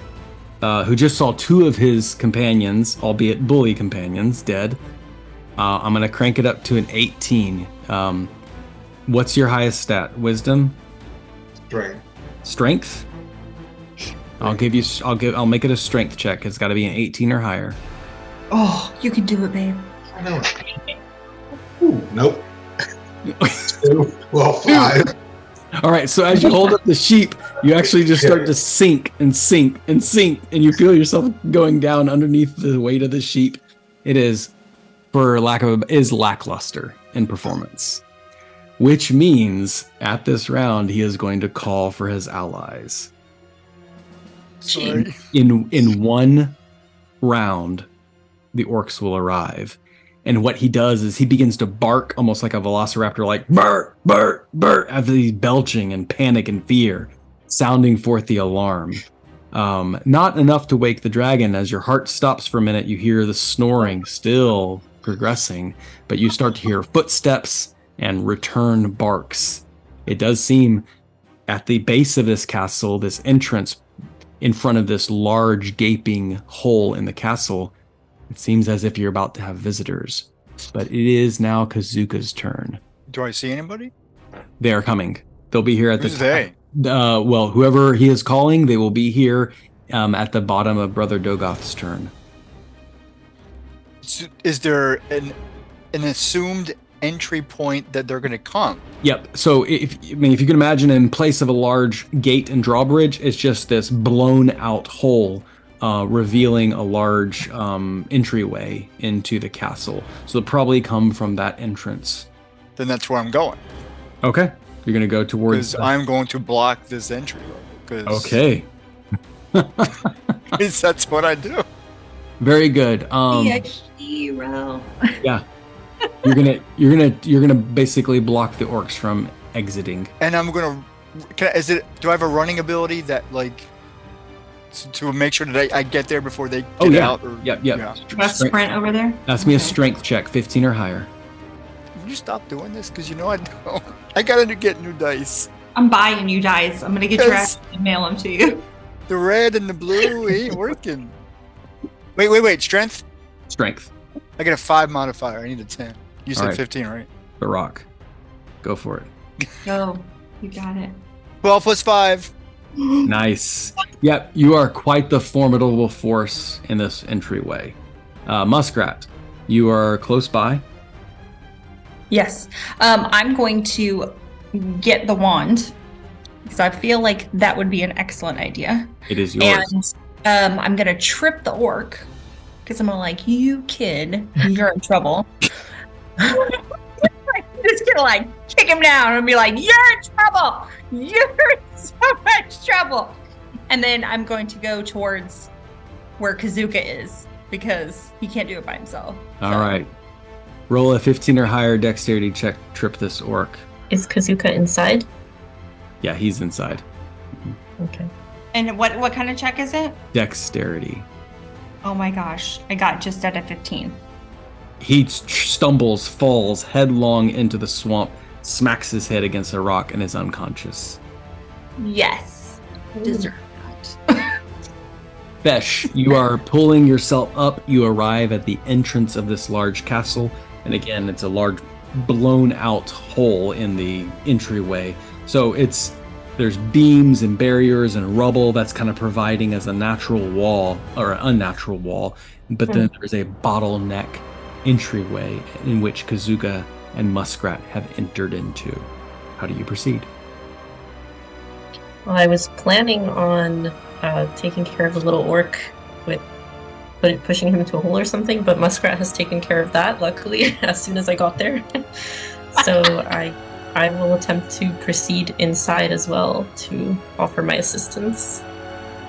who just saw 2 of his companions, albeit bully companions, dead. I'm going to crank it up to an 18. What's your highest stat? Wisdom? Strength. Strength? I'll make it a strength check. It's got to be an 18 or higher. Oh, you can do it, babe. I know. Ooh, nope. 2. Well, 5. All right, so as you hold up the sheep, you actually just start to sink and sink and sink, and you feel yourself going down underneath the weight of the sheep. It is, for lack of is lackluster in performance, which means at this round he is going to call for his allies. Sorry. In one round, the orcs will arrive. And what he does is he begins to bark almost like a velociraptor, like "Burt, Burt, Burt," after he's belching in panic and fear, sounding forth the alarm. Not enough to wake the dragon. As your heart stops for a minute, you hear the snoring still progressing, but you start to hear footsteps and return barks. It does seem at the base of this castle, this entrance in front of this large gaping hole in the castle, it seems as if you're about to have visitors, but it is now Kazuka's turn. Do I see anybody? They are coming. They'll be here at Who's the they? well, whoever he is calling, they will be here at the bottom of Brother Dogoth's turn. Is there an assumed entry point that they're going to come? Yep. So if you can imagine, in place of a large gate and drawbridge, it's just this blown out hole, revealing a large entryway into the castle. So they'll probably come from that entrance. Then that's where I'm going. Okay. You're gonna go towards. Because I'm going to block this entry. Okay. Because that's what I do. Very good. Be a hero. Yeah. You're gonna basically block the orcs from exiting. And I'm gonna. Do I have a running ability that to make sure that I get there before they get out? Or, Yep. Yeah. Got sprint over there. Ask me a Okay. strength check, 15 or higher. Can you stop doing this? Because I don't. I gotta get new dice. I'm buying you dice. I'm gonna get your Yes. ass and mail them to you. The red and the blue ain't working. Wait. Strength? Strength. I get a 5 modifier. I need a 10. You said Alright. 15, right? The rock. Go for it. Go. You got it. 12 plus 5. Nice. Yep, you are quite the formidable force in this entryway. Muskrat, you are close by. Yes. I'm going to get the wand because I feel like that would be an excellent idea. It is yours. And I'm gonna trip the orc because I'm gonna you kid, you're in trouble. I'm just gonna kick him down and be like, you're in trouble. You're in so much trouble. And then I'm going to go towards where Kazuka is because he can't do it by himself. All right. Roll a 15 or higher dexterity check, trip this orc. Is Kazuka inside? Yeah, he's inside. Okay. And what kind of check is it? Dexterity. Oh my gosh, I got just at a 15. He stumbles, falls headlong into the swamp, smacks his head against a rock, and is unconscious. Yes, deserve that. Fesh, you are pulling yourself up. You arrive at the entrance of this large castle. And again, it's a large blown out hole in the entryway. So there's beams and barriers and rubble that's kind of providing as a natural wall or an unnatural wall. But then there's a bottleneck entryway in which Kazuka and Muskrat have entered into. How do you proceed? Well, I was planning on taking care of the little orc with pushing him into a hole or something, but Muskrat has taken care of that, luckily, as soon as I got there. So I will attempt to proceed inside as well to offer my assistance.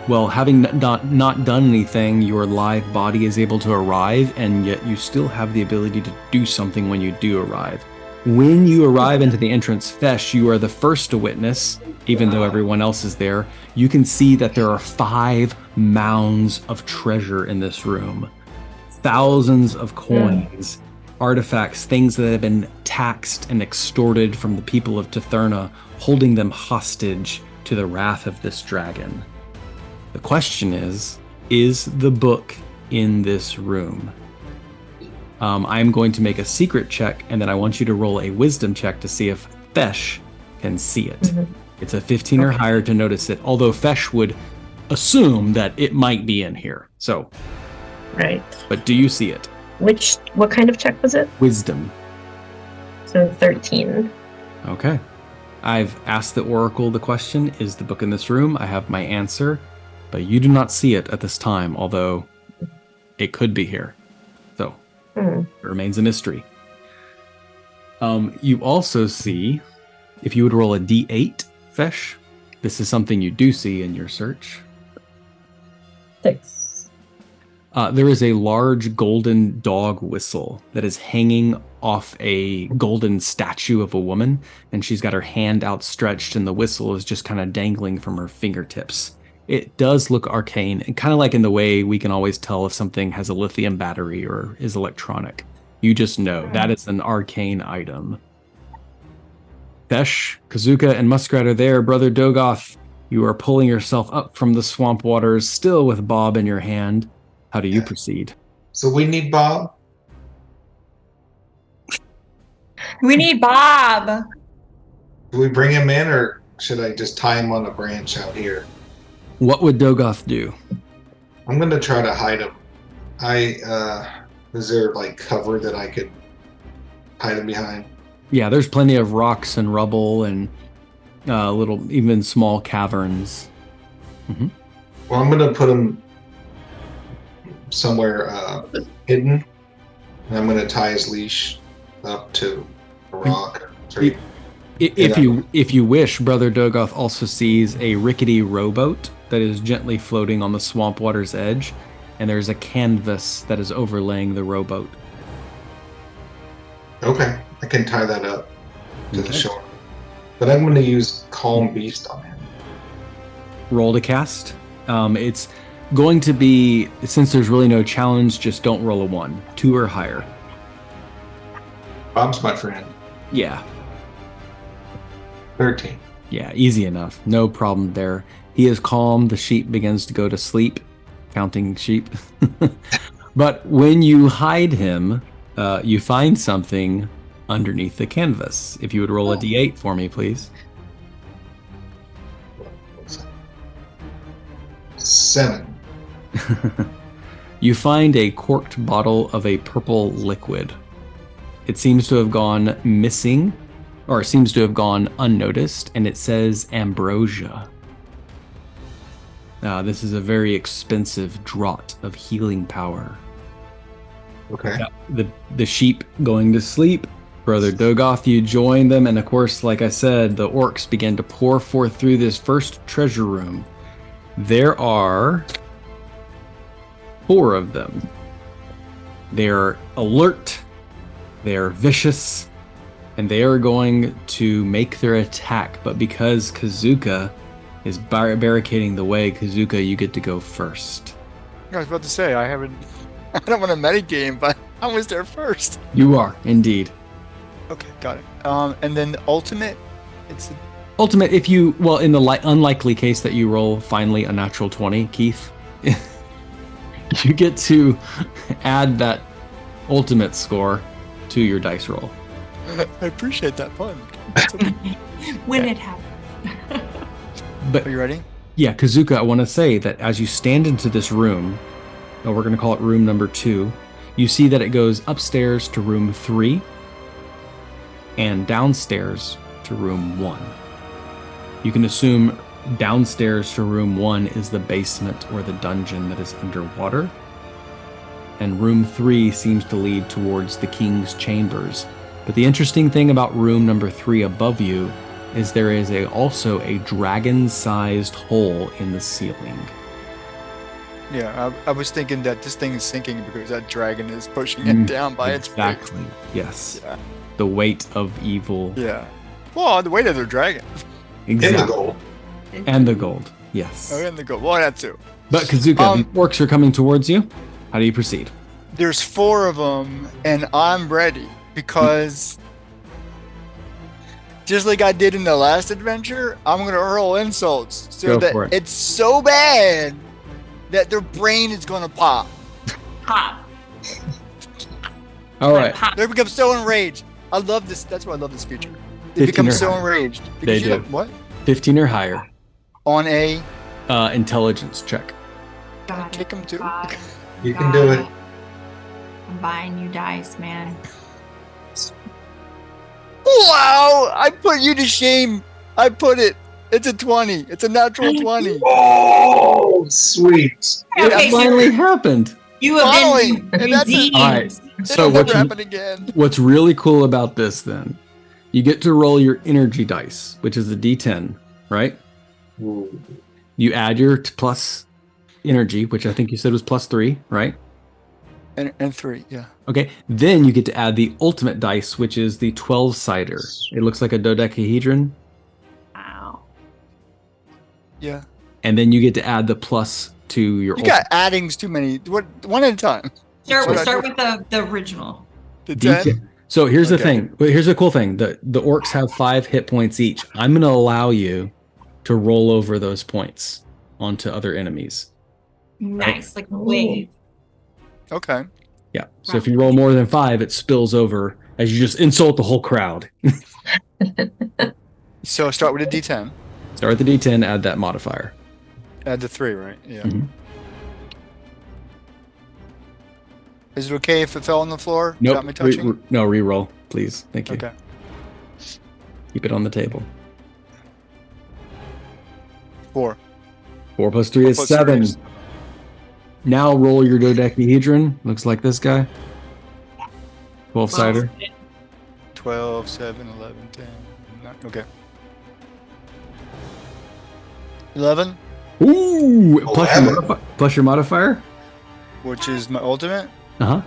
Well, having not done anything, your live body is able to arrive, and yet you still have the ability to do something when you do arrive. When you arrive into the entrance, Fesh, you are the first to witness, even though everyone else is there. You can see that there are 5 mounds of treasure in this room. Thousands of coins, artifacts, things that have been taxed and extorted from the people of Tetherna, holding them hostage to the wrath of this dragon. The question is the book in this room? I'm going to make a secret check, and then I want you to roll a wisdom check to see if Fesh can see it. It's a 15 or higher to notice it, although Fesh would assume that it might be in here. So, Right. but do you see it? What kind of check was it? Wisdom. So 13. Okay. I've asked the Oracle the question, is the book in this room? I have my answer, but you do not see it at this time, although it could be here. So, it remains a mystery. You also see, if you would roll a d8, Fesh, this is something you do see in your search. 6. There is a large golden dog whistle that is hanging off a golden statue of a woman, and she's got her hand outstretched, and the whistle is just kind of dangling from her fingertips. It does look arcane, and kind of like in the way we can always tell if something has a lithium battery or is electronic. You just know that is an arcane item. Fesh, Kazuka, and Muskrat are there. Brother Dogoth, you are pulling yourself up from the swamp waters, still with Bob in your hand. How do you proceed? So we need Bob. We need Bob. Do we bring him in, or should I just tie him on a branch out here? What would Dogoth do? I'm gonna try to hide him. Is there cover that I could hide him behind? Yeah, there's plenty of rocks and rubble and little, even small caverns. Well, I'm gonna put him somewhere hidden, and I'm gonna tie his leash up to a rock. If you wish, Brother Dogoth also sees a rickety rowboat that is gently floating on the swamp water's edge, and there's a canvas that is overlaying the rowboat. Okay, I can tie that up to the shore. But I'm going to use Calm Beast on him. Roll to cast. It's going to be, since there's really no challenge, just don't roll a 1. 2 or higher. Bob's my friend. Yeah. 13. Yeah, easy enough. No problem there. He is calm. The sheep begins to go to sleep, counting sheep. But when you hide him, you find something underneath the canvas. If you would roll a d8 for me, please. 7. You find a corked bottle of a purple liquid. It seems to have gone missing, or it seems to have gone unnoticed, and it says ambrosia. This is a very expensive draught of healing power. Okay. The sheep going to sleep. Brother Dogoth, you join them, and of course, like I said, the orcs begin to pour forth through this first treasure room. There are 4 of them. They're alert, they're vicious, and they are going to make their attack. But because Kazuka is barricading the way, Kazuka, you get to go first. I was about to say, I don't want to metagame, but I was there first. You are, indeed. Okay, got it. And then the ultimate, it's Ultimate, if you, well, in the unlikely case that you roll finally a natural 20, Keith, you get to add that ultimate score to your dice roll. I appreciate that pun. When it happens. But Are you ready? yeah, Kazuka, I want to say that as you stand into this room, we're going to call it room number 2, you see that it goes upstairs to room 3 and downstairs to room 1. You can assume downstairs to room 1 is the basement or the dungeon that is underwater, and room 3 seems to lead towards the king's chambers. But the interesting thing about room number 3 above you is there is also a dragon-sized hole in the ceiling. Yeah, I was thinking that this thing is sinking because that dragon is pushing it down by its weight. Exactly, yes. Yeah. The weight of evil. Yeah. Well, the weight of the dragon. Exactly. In the gold. And the gold, yes. Oh, and the gold. Well, that too. But Kazuka, the orcs are coming towards you. How do you proceed? There's 4 of them, and I'm ready because just like I did in the last adventure, I'm going to hurl insults so Go that for it. it's so bad that their brain is going to pop. Pop. All right. Pop. They become so enraged. I love this. That's why I love this feature. They 15 become or so higher. enraged. They you do. What? 15 or higher. On a Intelligence check. Got kick it. him too. Got it. You can do it. I'm buying you dice, man. Wow! I put you to shame. I put it. It's a 20. It's a natural 20. Oh, sweet. Okay, It finally happened. you have Finally, been and that's it. redeemed. All right. So It'll never what happen again. what's really cool about this then, you get to roll your energy dice, which is a D10, right? Ooh. You add your plus energy, which I think you said was +3, right? And 3, yeah. Okay. Then you get to add the ultimate dice, which is the 12-sider. It looks like a dodecahedron. Wow. Yeah. And then you get to add the plus to your You got addings too many. What? One at a time. Start What with I start do- with the original. The 10. D10. So here's the Okay. thing. But here's the cool thing. The orcs have 5 hit points each. I'm going to allow you to roll over those points onto other enemies. Nice, like a wave. Okay. Yeah. So if you roll more than 5, it spills over as you just insult the whole crowd. So start with a D10. Start with the D10, add that modifier. Add the 3, right? Yeah. Mhm. Is it okay if it fell on the floor Nope. without me touching? No, re-roll, please. Thank you. Okay. Keep it on the table. 4. 4 plus 3 4 is plus 7. 3 is- Now roll your dodecahedron. Looks like this guy. 12-sider. 12, 7, 11, 10. 9. Okay. 11, Ooh! Oh, Plus your modifier? which is my ultimate. Uh-huh.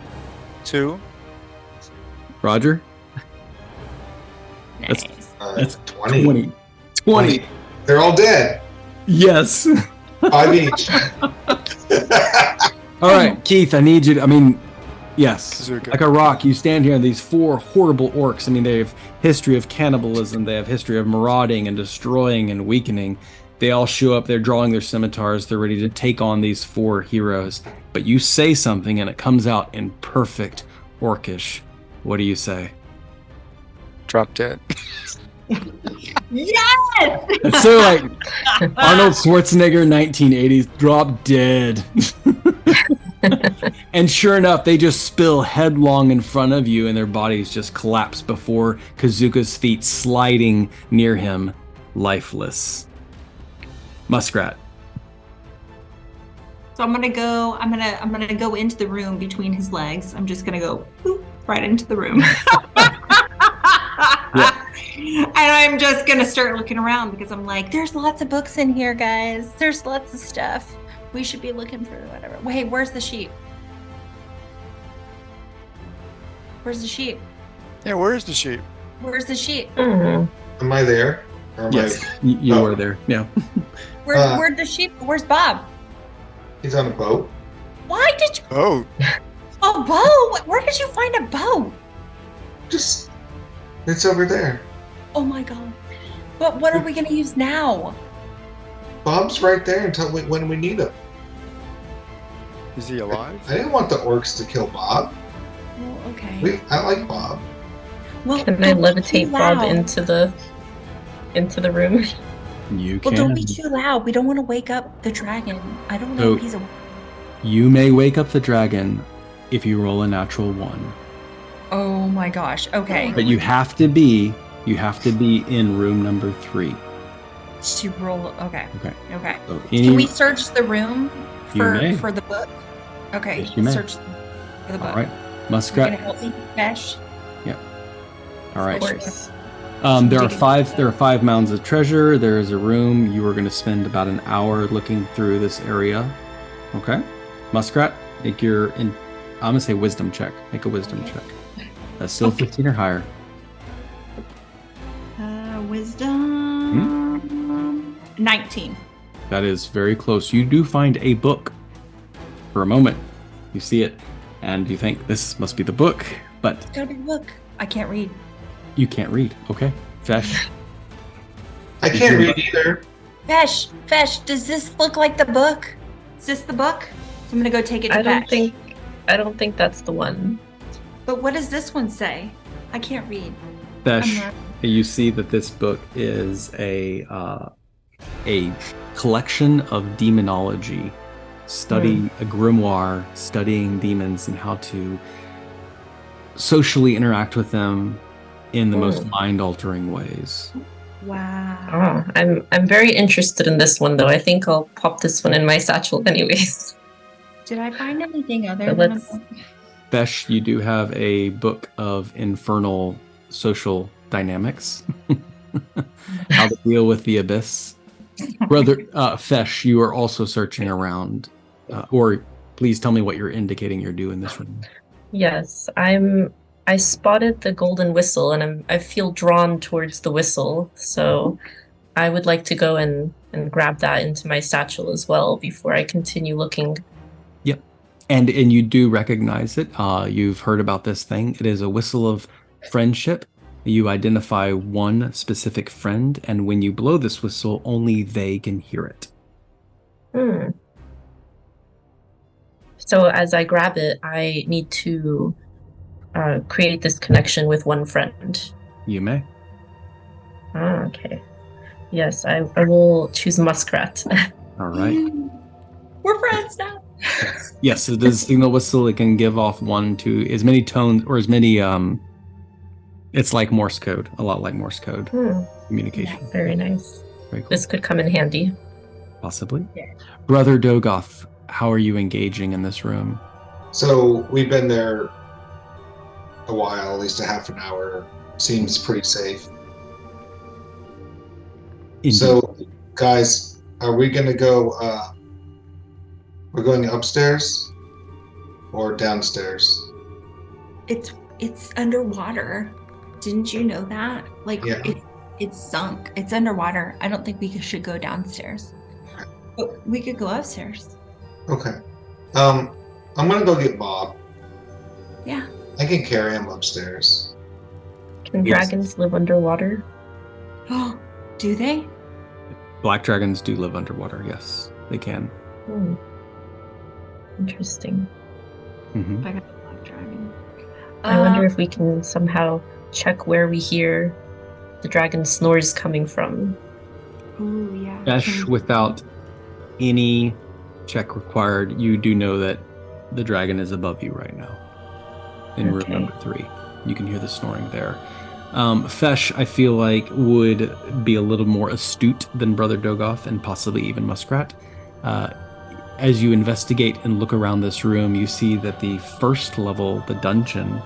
2. Roger? Nice. That's 20. 20. 20. They're all dead. Yes. 5 each. All right, Keith, I need you to, yes. Kazuka. Like a rock, you stand here and these 4 horrible orcs. They have history of cannibalism, they have history of marauding and destroying and weakening. They all show up, they're drawing their scimitars, they're ready to take on these 4 heroes. But you say something and it comes out in perfect orcish. What do you say? Drop dead. Yes! It's so like Arnold Schwarzenegger 1980s, drop dead. And sure enough, they just spill headlong in front of you and their bodies just collapse before Kazuka's feet, sliding near him, lifeless. Muskrat. So I'm gonna go into the room between his legs. I'm just gonna go boop, right into the room. Yeah. And I'm just gonna start looking around because I'm like, there's lots of books in here, guys. There's lots of stuff. We should be looking for whatever. Wait, where's the sheep? Where's the sheep? Yeah, where is the sheep? Where's the sheep? Mhm. Am I there? Or am Yes, I... you Oh. were there. Yeah. Where'd the sheep? Where's Bob? He's on a boat. Why did you? Oh, A bow? Where did you find a bow? Just... It's over there. Oh my god. But what are we gonna use now? Bob's right there until when we need him. is he alive? I didn't want the orcs to kill Bob. Well, okay. I like Bob. Well, Can I don't be levitate too Bob loud. into the room? You Well, can. don't be too loud. We don't want to wake up the dragon. I don't know So- if he's a. You may wake up the dragon if you roll a natural 1. Oh my gosh. Okay. But you have to be in room number 3. To roll. Okay. Okay. Okay. So Can we search the room You may. for the book? Okay. Yes, you may. Search for the book. All right. You're Muskrat. gonna help me, Mesh? All right. Of course. There are 5 mounds of treasure. There is a room. You are going to spend about an hour looking through this area. Okay. Muskrat, make I'm going to say wisdom check. Make a wisdom check. That's still 15 or higher. Wisdom. 19. That is very close. You do find a book. For a moment, you see it, and you think this must be the book, but It's gotta be the book. I can't read. you can't read. Okay. Fesh. I can't read either. Fesh, does this look like the book? Is this the book? I'm gonna go take it to I don't Fesh. think that's the one. But what does this one say? I can't read. Fesh. I'm not- You see that this book is a collection of demonology, a grimoire studying demons and how to socially interact with them in the most mind-altering ways. Wow. Oh, I'm very interested in this one though. I think I'll pop this one in my satchel anyways. Did I find anything other So than a let's- book? Fesh, you do have a book of infernal social dynamics. How to deal with the abyss. Brother Fesh, you are also searching around. Or please tell me what you're indicating you're doing in this room. Yes, I spotted the golden whistle and I feel drawn towards the whistle, so I would like to go and grab that into my satchel as well before I continue looking. Yep. And you do recognize it. You've heard about this thing. It is a whistle of friendship. You identify one specific friend, and when you blow this whistle, only they can hear it. Hmm. So as I grab it, I need to create this connection with one friend. You may. Ah, okay. Yes, I will choose Muskrat. All right. We're friends now. Yes, it is a signal whistle. It can give off 1 to as many tones or as many. It's like Morse code, a lot like Morse code communication. Very nice. Very cool. This could come in handy. Possibly. Yeah. Brother Dogoth, how are you engaging in this room? So we've been there a while, at least a half an hour. Seems pretty safe. Indeed. So, guys, are we gonna go? We're going upstairs or downstairs? It's underwater. Didn't you know that? Like Yeah. It's sunk. It's underwater. I don't think we should go downstairs. But we could go upstairs. Okay. I'm gonna go get Bob. Yeah. I can carry him upstairs. Can Yes. dragons live underwater? Oh, do they? Black dragons do live underwater. Yes, they can. Hmm. Interesting. Hmm. I got a black dragon. I wonder if we can somehow check where we hear the dragon snores coming from. Ooh, yeah. Fesh, without any check required, you do know that the dragon is above you right now. In room Okay. number 3. You can hear the snoring there. Fesh, I feel like, would be a little more astute than Brother Dogoth and possibly even Muskrat. As you investigate and look around this room, you see that the first level, the dungeon,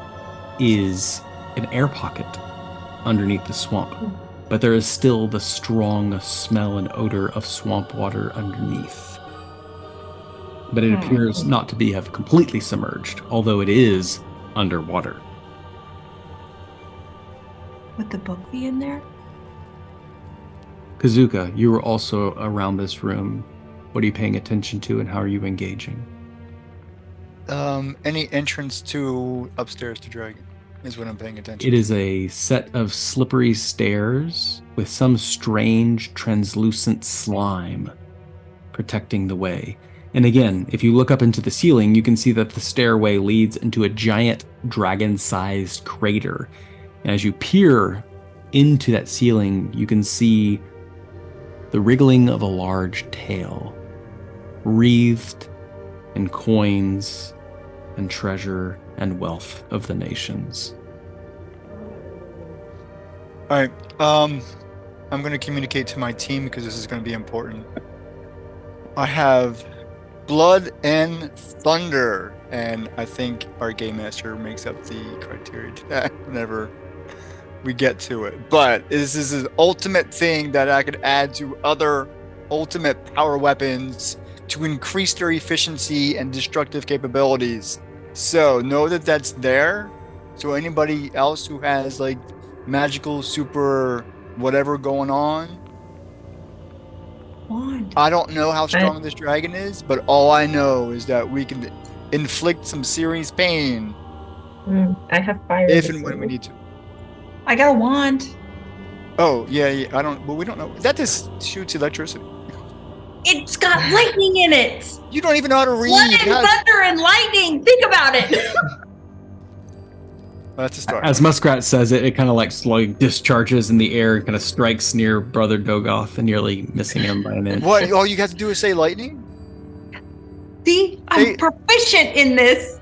is an air pocket underneath the swamp. But there is still the strong smell and odor of swamp water underneath. But it appears not to have completely submerged, although it is underwater. Would the book be in there? Kazuka, you were also around this room. What are you paying attention to and how are you engaging? Any entrance to upstairs to dragon is what I'm paying attention. It is a set of slippery stairs with some strange translucent slime protecting the way. And again, if you look up into the ceiling, you can see that the stairway leads into a giant dragon-sized crater. And as you peer into that ceiling, you can see the wriggling of a large tail, wreathed in coins and treasure and wealth of the nations. All right. I'm going to communicate to my team because this is going to be important. I have blood and thunder, and I think our game master makes up the criteria to that whenever we get to it. But this is an ultimate thing that I could add to other ultimate power weapons to increase their efficiency and destructive capabilities. So know that that's there. So anybody else who has like magical super whatever going on, Wand. I don't know how strong this dragon is, but all I know is that we can inflict some serious pain I have fire. if and when we need to. I got a wand. Oh, yeah, I don't, but we don't know. That just shoots electricity. It's got lightning in it. You don't even know how to read. Blood and How- thunder and lightning. Think about it. That's a start. As Muskrat says it, it kind of like slowly discharges in the air and kind of strikes near Brother Dogoth and nearly missing him by an inch. What? All you have to do is say lightning? See, I'm proficient in this.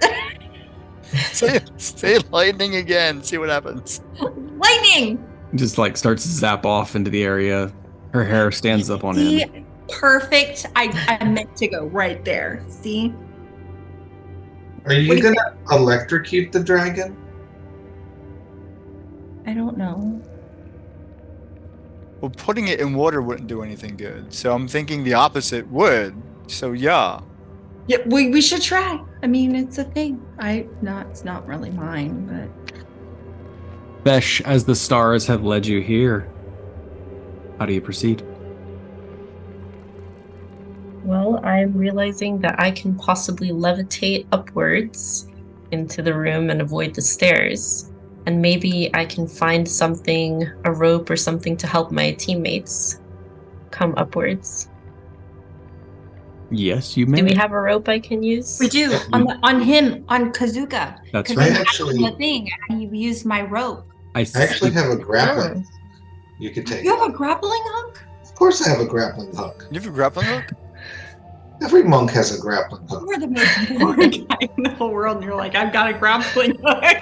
Say lightning again. See what happens. Lightning. Just like starts to zap off into the area. Her hair stands up on See, end. perfect. I meant to go right there. See? Are you What do you gonna electrocute the dragon? I don't know. Well, putting it in water wouldn't do anything good. So I'm thinking the opposite would. So yeah. Yeah, we should try. I mean, it's a thing. It's not really mine, but Besh, as the stars have led you here, how do you proceed? Well, I'm realizing that I can possibly levitate upwards into the room and avoid the stairs. And maybe I can find something, a rope or something to help my teammates come upwards. Yes, you may. Do we have a rope I can use? we do on him, on Kazuka. That's 'Cause right. I'm Actually- the thing, and he used my rope. I I actually have a Oh, grappling you could take. You have a grappling hook? Of course I have a grappling hook. You have a grappling hook? Every monk has a grappling hook. You're the most boring guy in the whole world, and you're like, I've got a grappling hook.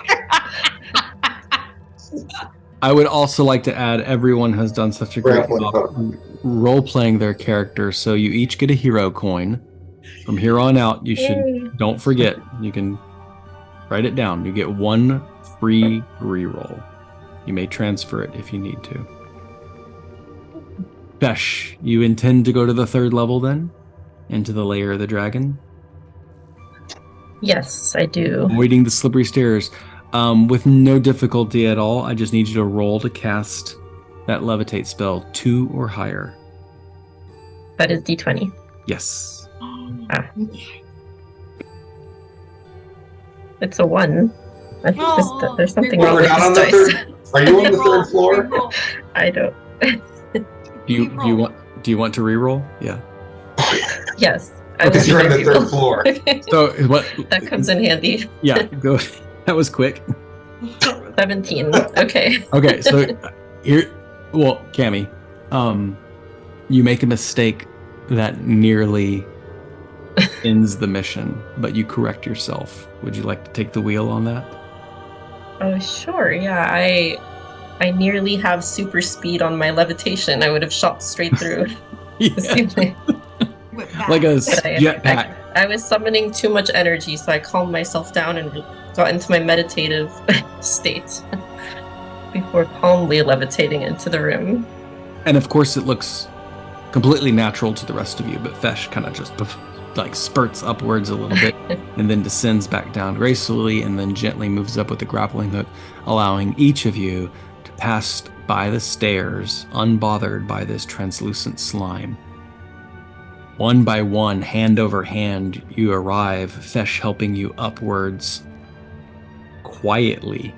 I would also like to add everyone has done such a great Grappling job hook. role playing their character, so you each get a hero coin. From here on out, you should Yay. don't forget, you can write it down. You get one free reroll. You may transfer it if you need to. Besh, you intend to go to the 3rd level then? Into the lair of the dragon? Yes, I do. Avoiding the slippery stairs. With no difficulty at all, I just need you to roll to cast that levitate spell 2 or higher. That is D20. Yes. It's a 1. I think Oh, there's something we're wrong We're with not on this the dice. third. Are you on the Reroll, third floor? reroll. I don't. Do you want to reroll? Yeah. Yes. I Okay. will You're on do the my third reroll. floor. So what? That comes in handy. Yeah. Go. That was quick. 17. Okay. Okay. So here, well, Cammy, you make a mistake that nearly ends the mission, but you correct yourself. Would you like to take the wheel on that? Oh, sure. Yeah, I nearly have super speed on my levitation. I would have shot straight through the Yeah. ceiling. Whip back. Like a But jetpack. I was summoning too much energy, so I calmed myself down and got into my meditative state before calmly levitating into the room. And of course, it looks completely natural to the rest of you, but Fesh kind of just like spurts upwards a little bit and then descends back down gracefully and then gently moves up with the grappling hook, allowing each of you to pass by the stairs unbothered by this translucent slime. One by one, hand over hand, you arrive, Fesh helping you upwards. Quietly,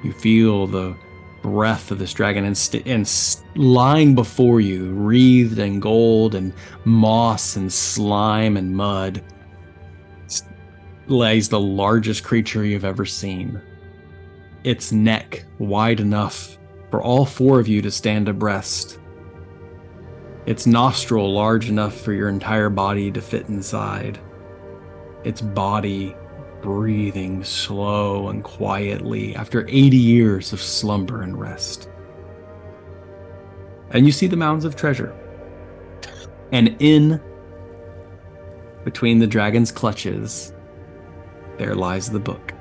you feel the breath of this dragon and lying before you, wreathed in gold and moss and slime and mud, lays the largest creature you've ever seen. Its neck wide enough for all 4 of you to stand abreast. Its nostril large enough for your entire body to fit inside. Its body breathing slow and quietly after 80 years of slumber and rest. And you see the mounds of treasure. And in between the dragon's clutches, there lies the book.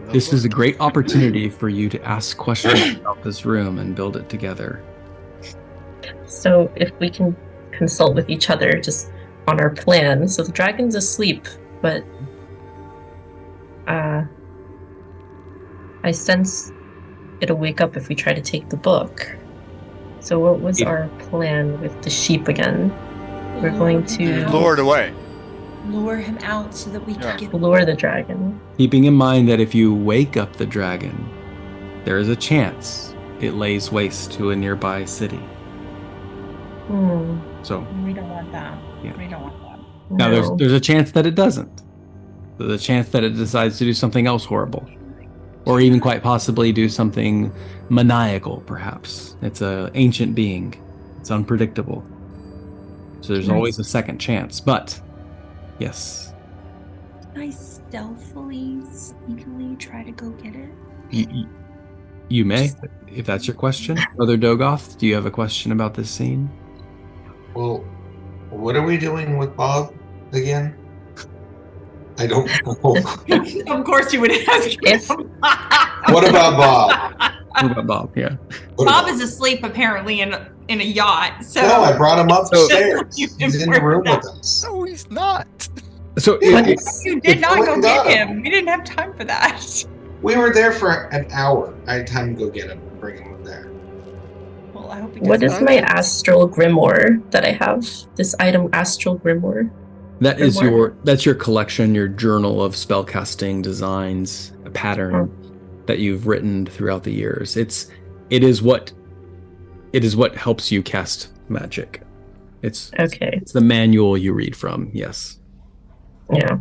This is a great opportunity for you to ask questions about this room and build it together. So if we can consult with each other just on our plan. So the dragon's asleep, but I sense it'll wake up if we try to take the book. So what was our plan with the sheep again? We're going to Lure it away. Lure him out so that we Yeah. can get lure the dragon. Keeping in mind that if you wake up the dragon, there is a chance it lays waste to a nearby city. Hmm. So We don't want that. Yeah. We don't want that. now No. there's a chance that it doesn't. There's a chance that it decides to do something else horrible. Or even quite possibly do something maniacal, perhaps. It's an ancient being. It's unpredictable. So there's Right. always a second chance. But, yes, Can I stealthily, sneakily try to go get it? you may, if that's your question. Brother Dogoth, do you have a question about this scene? Well, what are we doing with Bob again? I don't know. Of course you would ask. If- What about Bob? What about Bob? Yeah. What Bob about- is asleep apparently in a yacht. So No, I brought him upstairs. You He's in the room important with us. No, he's not. So you did not go What get about him. We didn't have time for that. We were there for an hour. I had time to go get him and bring him there. Well, I hope he What gets is my astral grimoire that I have? This item, astral grimoire. that's your collection, your journal of spellcasting designs, a pattern that you've written throughout the years. It is what helps you cast magic. It's Okay. the manual you read from. Yes. Yeah.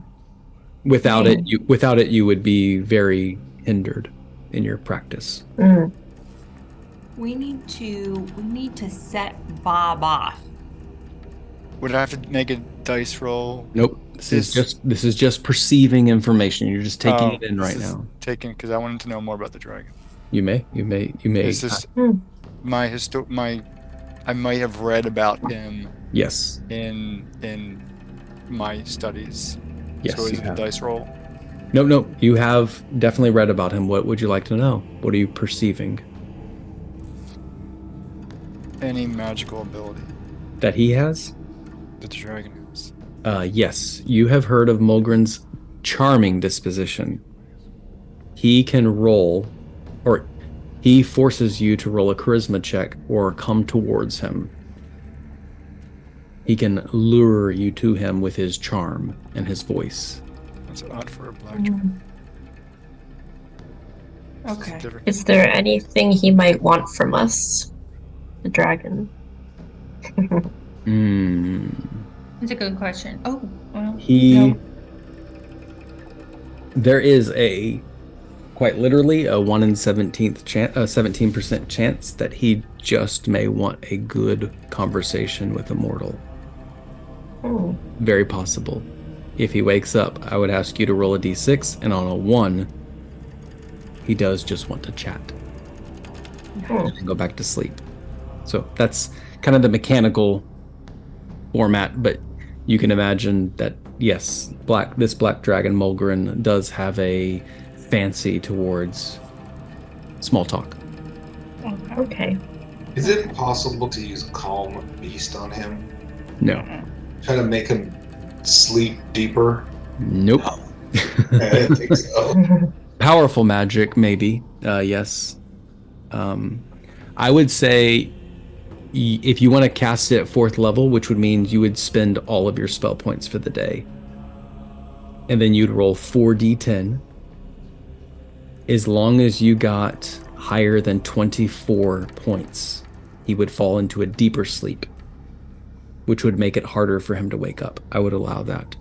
Without it, you would be very hindered in your practice. Mm. We need to set Bob off. Would I have to make a dice roll? Nope. This is just perceiving information. You're just taking Oh, it in right this is now. Taking because I wanted to know more about the dragon. You may. Is this Hmm. I might have read about him Yes. in my studies. Yes. So is you it a have. dice roll? No. You have definitely read about him. What would you like to know? What are you perceiving? Any magical ability That he has? that the dragon has? Yes. You have heard of Mulgren's charming disposition. He can roll, or He forces you to roll a charisma check or come towards him. He can lure you to him with his charm and his voice. That's odd for a black dragon. Okay. Is there anything he might want from us? The dragon. That's a good question. Oh, well. No. There is quite literally a 1 in 17% chance that he just may want a good conversation with a mortal. Oh. Very possible. If he wakes up, I would ask you to roll a d6, and on a 1, he does just want to chat. And go back to sleep. So that's kind of the mechanical format, but you can imagine that, yes, this black dragon Mulgren does have a fancy towards small talk. Okay. Is it possible to use Calm Beast on him? No. Try to make him sleep deeper? Nope. I didn't think so. Powerful magic, maybe. Yes. I would say if you want to cast it at 4th level, which would mean you would spend all of your spell points for the day, and then you'd roll 4d10. As long as you got higher than 24 points, he would fall into a deeper sleep, which would make it harder for him to wake up. I would allow that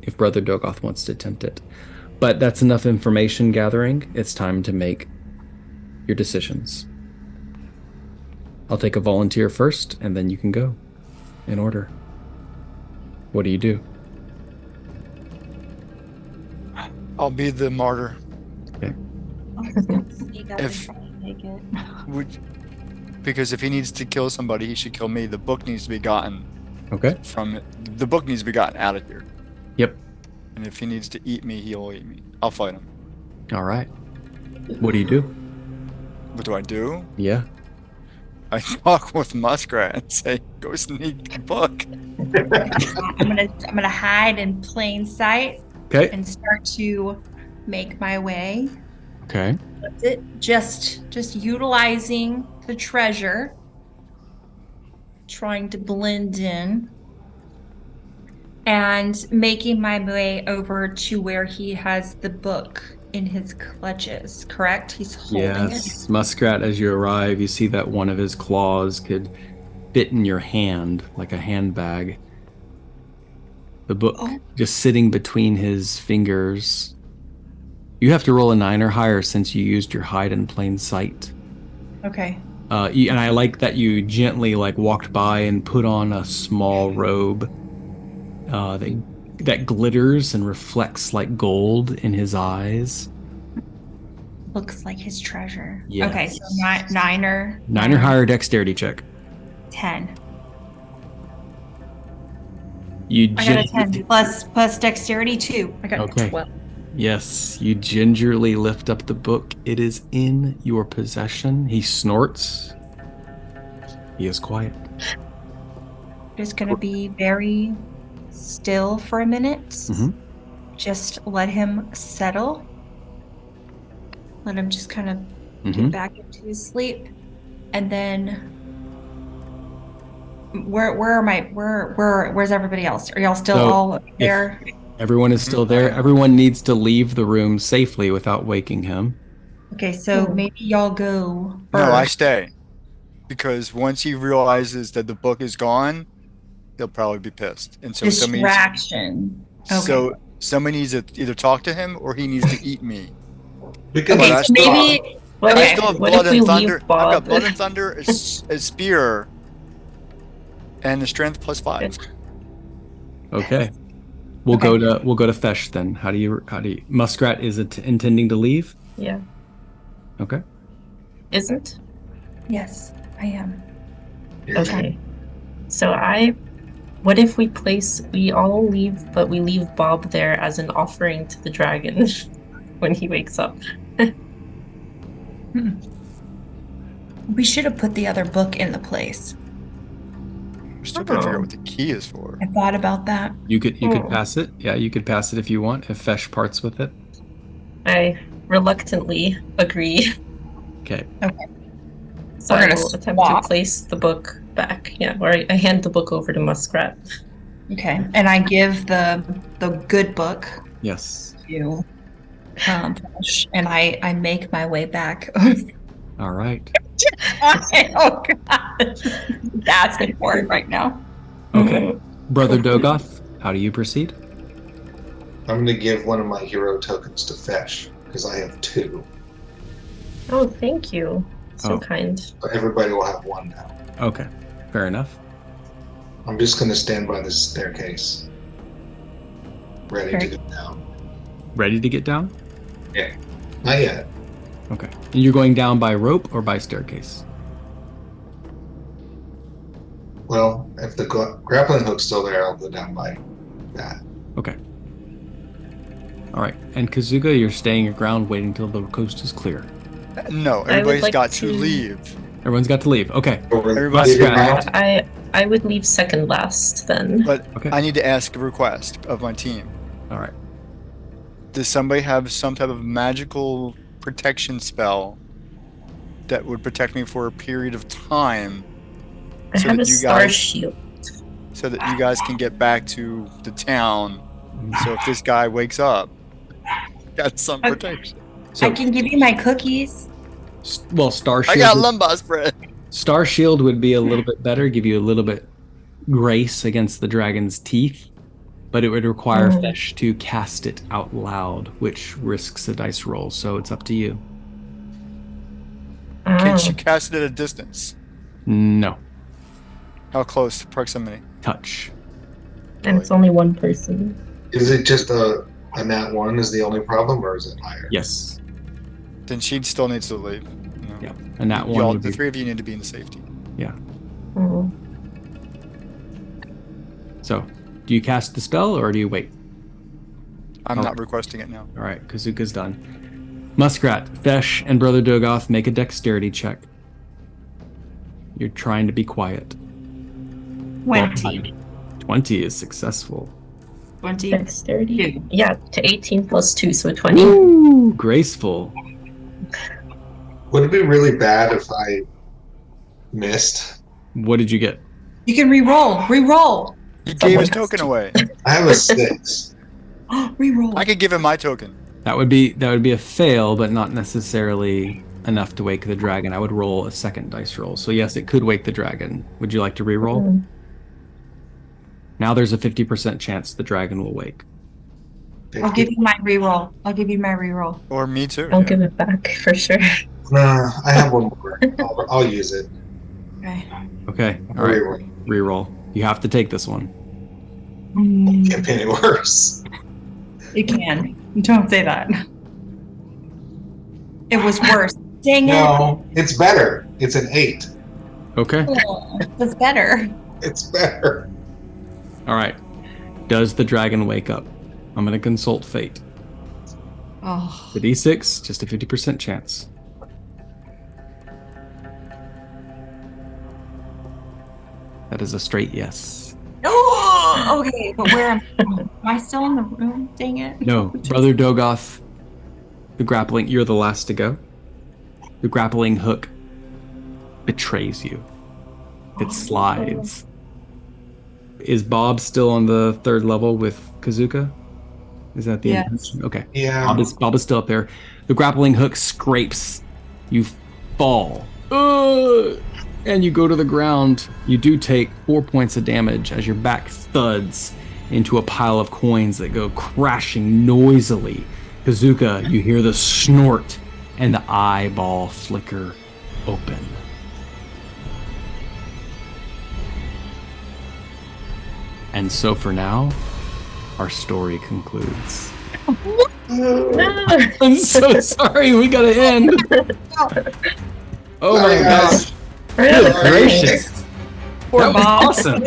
if Brother Dogoth wants to attempt it. But that's enough information gathering. It's time to make your decisions. I'll take a volunteer first, and then you can go in order. What do you do? I'll be the martyr. Okay. If- Because if he needs to kill somebody, he should kill me. The book needs to be gotten Okay. from it. The book needs to be gotten out of here. Yep. And if he needs to eat me, he'll eat me. I'll fight him. All right. What do you do? What do I do? Yeah. I talk with Muskrat and say, "Go sneak the book." I'm gonna hide in plain sight Okay. and start to make my way. Okay. That's it. Just utilizing the treasure, trying to blend in, and making my way over to where he has the book in his clutches. Correct? He's holding it. Yes. Muskrat, as you arrive, you see that one of his claws could fit in your hand like a handbag. The book just sitting between his fingers. You have to roll a 9 or higher since you used your hide in plain sight. Okay. And I like that you gently walked by and put on a small robe that glitters and reflects like gold in his eyes. Looks like his treasure. Yes. Okay, so 9 or 9 or higher dexterity check. 10. You I got a 10 plus dexterity 2. I got Okay. 12. Yes, you gingerly lift up the book. It is in your possession. He snorts. He is quiet. Just gonna be very still for a minute. Mhm. Just let him settle. Let him just kind of Mhm. get back into his sleep, and then where's everybody else? Are y'all still So, all there? Everyone is still there. Everyone needs to leave the room safely without waking him. Okay, so maybe y'all go No, I first. stay. Because once he realizes that the book is gone, he'll probably be pissed. And so Distraction. somebody needs to either talk to him or he needs to eat me. Because But Okay, I so still- maybe. I Okay, still have what blood if we and leave thunder. I've Bob? got blood and thunder, a spear, and the strength +5. Okay. We'll go to Fesh then. How do you Muskrat is intending to leave? Yeah, Okay. isn't? Yes, I am. Okay. So what if we all leave, but we leave Bob there as an offering to the dragon when he wakes up? We should have put the other book in the place. We're still trying to figure out what the key is for. I thought about that. You could pass it. Yeah, you could pass it if you want. If Fesh parts with it. I reluctantly agree. Okay. So We're I gonna will attempt swap. to place the book back. Yeah, or I hand the book over to Muskrat. Okay. And I give the good book Yes. to Flesh, and I make my way back. All right. Oh god. That's important right now. Okay. Brother Dogoth, how do you proceed? I'm going to give one of my hero tokens to Fesh because I have 2. Oh, thank you. So Oh. kind. So everybody will have 1 now. Okay. Fair enough. I'm just going to stand by this staircase, ready to go down. Ready to get down? Not yet. Okay. And you're going down by rope or by staircase? Well, if the grappling hook's still there, I'll go down by that. Okay. All right. And Kazuga, you're staying your ground waiting till the coast is clear. No, everybody's like got to to- leave. Everyone's got to leave. Okay. Everybody Leave it Muskrat. out. I would leave second last then. But Okay. I need to ask a request of my team. All right. Does somebody have some type of magical protection spell that would protect me for a period of time I so have that a you star guys- shield. so that you guys can get back to the town? So if this guy wakes up, got some Okay. protection. So, I can give you my cookies. well, Star I Shield. got lumbar spread. Star Shield would be a little bit better, give you a little bit grace against the dragon's teeth, but it would require Fesh to cast it out loud, which risks a dice roll. So it's up to you. Can Oh. she cast it at a distance? No. How close? Proximity. Touch. And it's only one person. Is it just a nat 1 is the only problem, or is it higher? Yes. Then she still needs to leave. No. Yeah. And that one Y'all, would the be. 3 of you need to be in safety. Oh. So, do you cast the spell or do you wait? I'm Oh. not requesting it now. All right, Kazuka's done. Muskrat, Fesh, and Brother Dogoth make a dexterity check. You're trying to be quiet. 20. 20 is successful. 20. Dexterity? Two. Yeah, to 18 plus 2, so 20. Ooh, graceful. Would it be really bad if I missed? What did you get? You can re-roll. Re-roll. He gave his Someone has token to. away. I have a 6. Re-roll. I could give him my token. That would be a fail, but not necessarily enough to wake the dragon. I would roll a second dice roll. So yes, it could wake the dragon. Would you like to re-roll? Mm. Now there's a 50% chance the dragon will wake. I'll give you my re-roll. I'll give you my re-roll. Or me too. I'll yeah. give it back for sure. Nah, I have one more. I'll use it. Okay. Okay, all I'll right, reroll. re-roll. You have to take this one. Can't be any worse. You can. Don't say that. It was worse. Dang No, it's better. It's an 8. Okay, it. It's better. It's better. all right. Does the dragon wake up? I'm going to consult fate. Oh. The d6, just a 50% chance. That is a straight yes. Oh, okay, but where am I still in the room? Dang it. No, Brother Dogoth, you're the last to go. The grappling hook betrays you. It slides. Is Bob still on the 3rd level with Kazuka? Is that the Yes. intention? Okay. Yeah. Bob is still up there. The grappling hook scrapes. You fall. And you go to the ground. You do take 4 points of damage as your back thuds into a pile of coins that go crashing noisily. Kazuka, you hear the snort and the eyeball flicker open. And so for now, our story concludes. No! I'm so sorry, we gotta end. Oh my Sorry, guys. gosh. Good gracious. Poor That was Bob. awesome.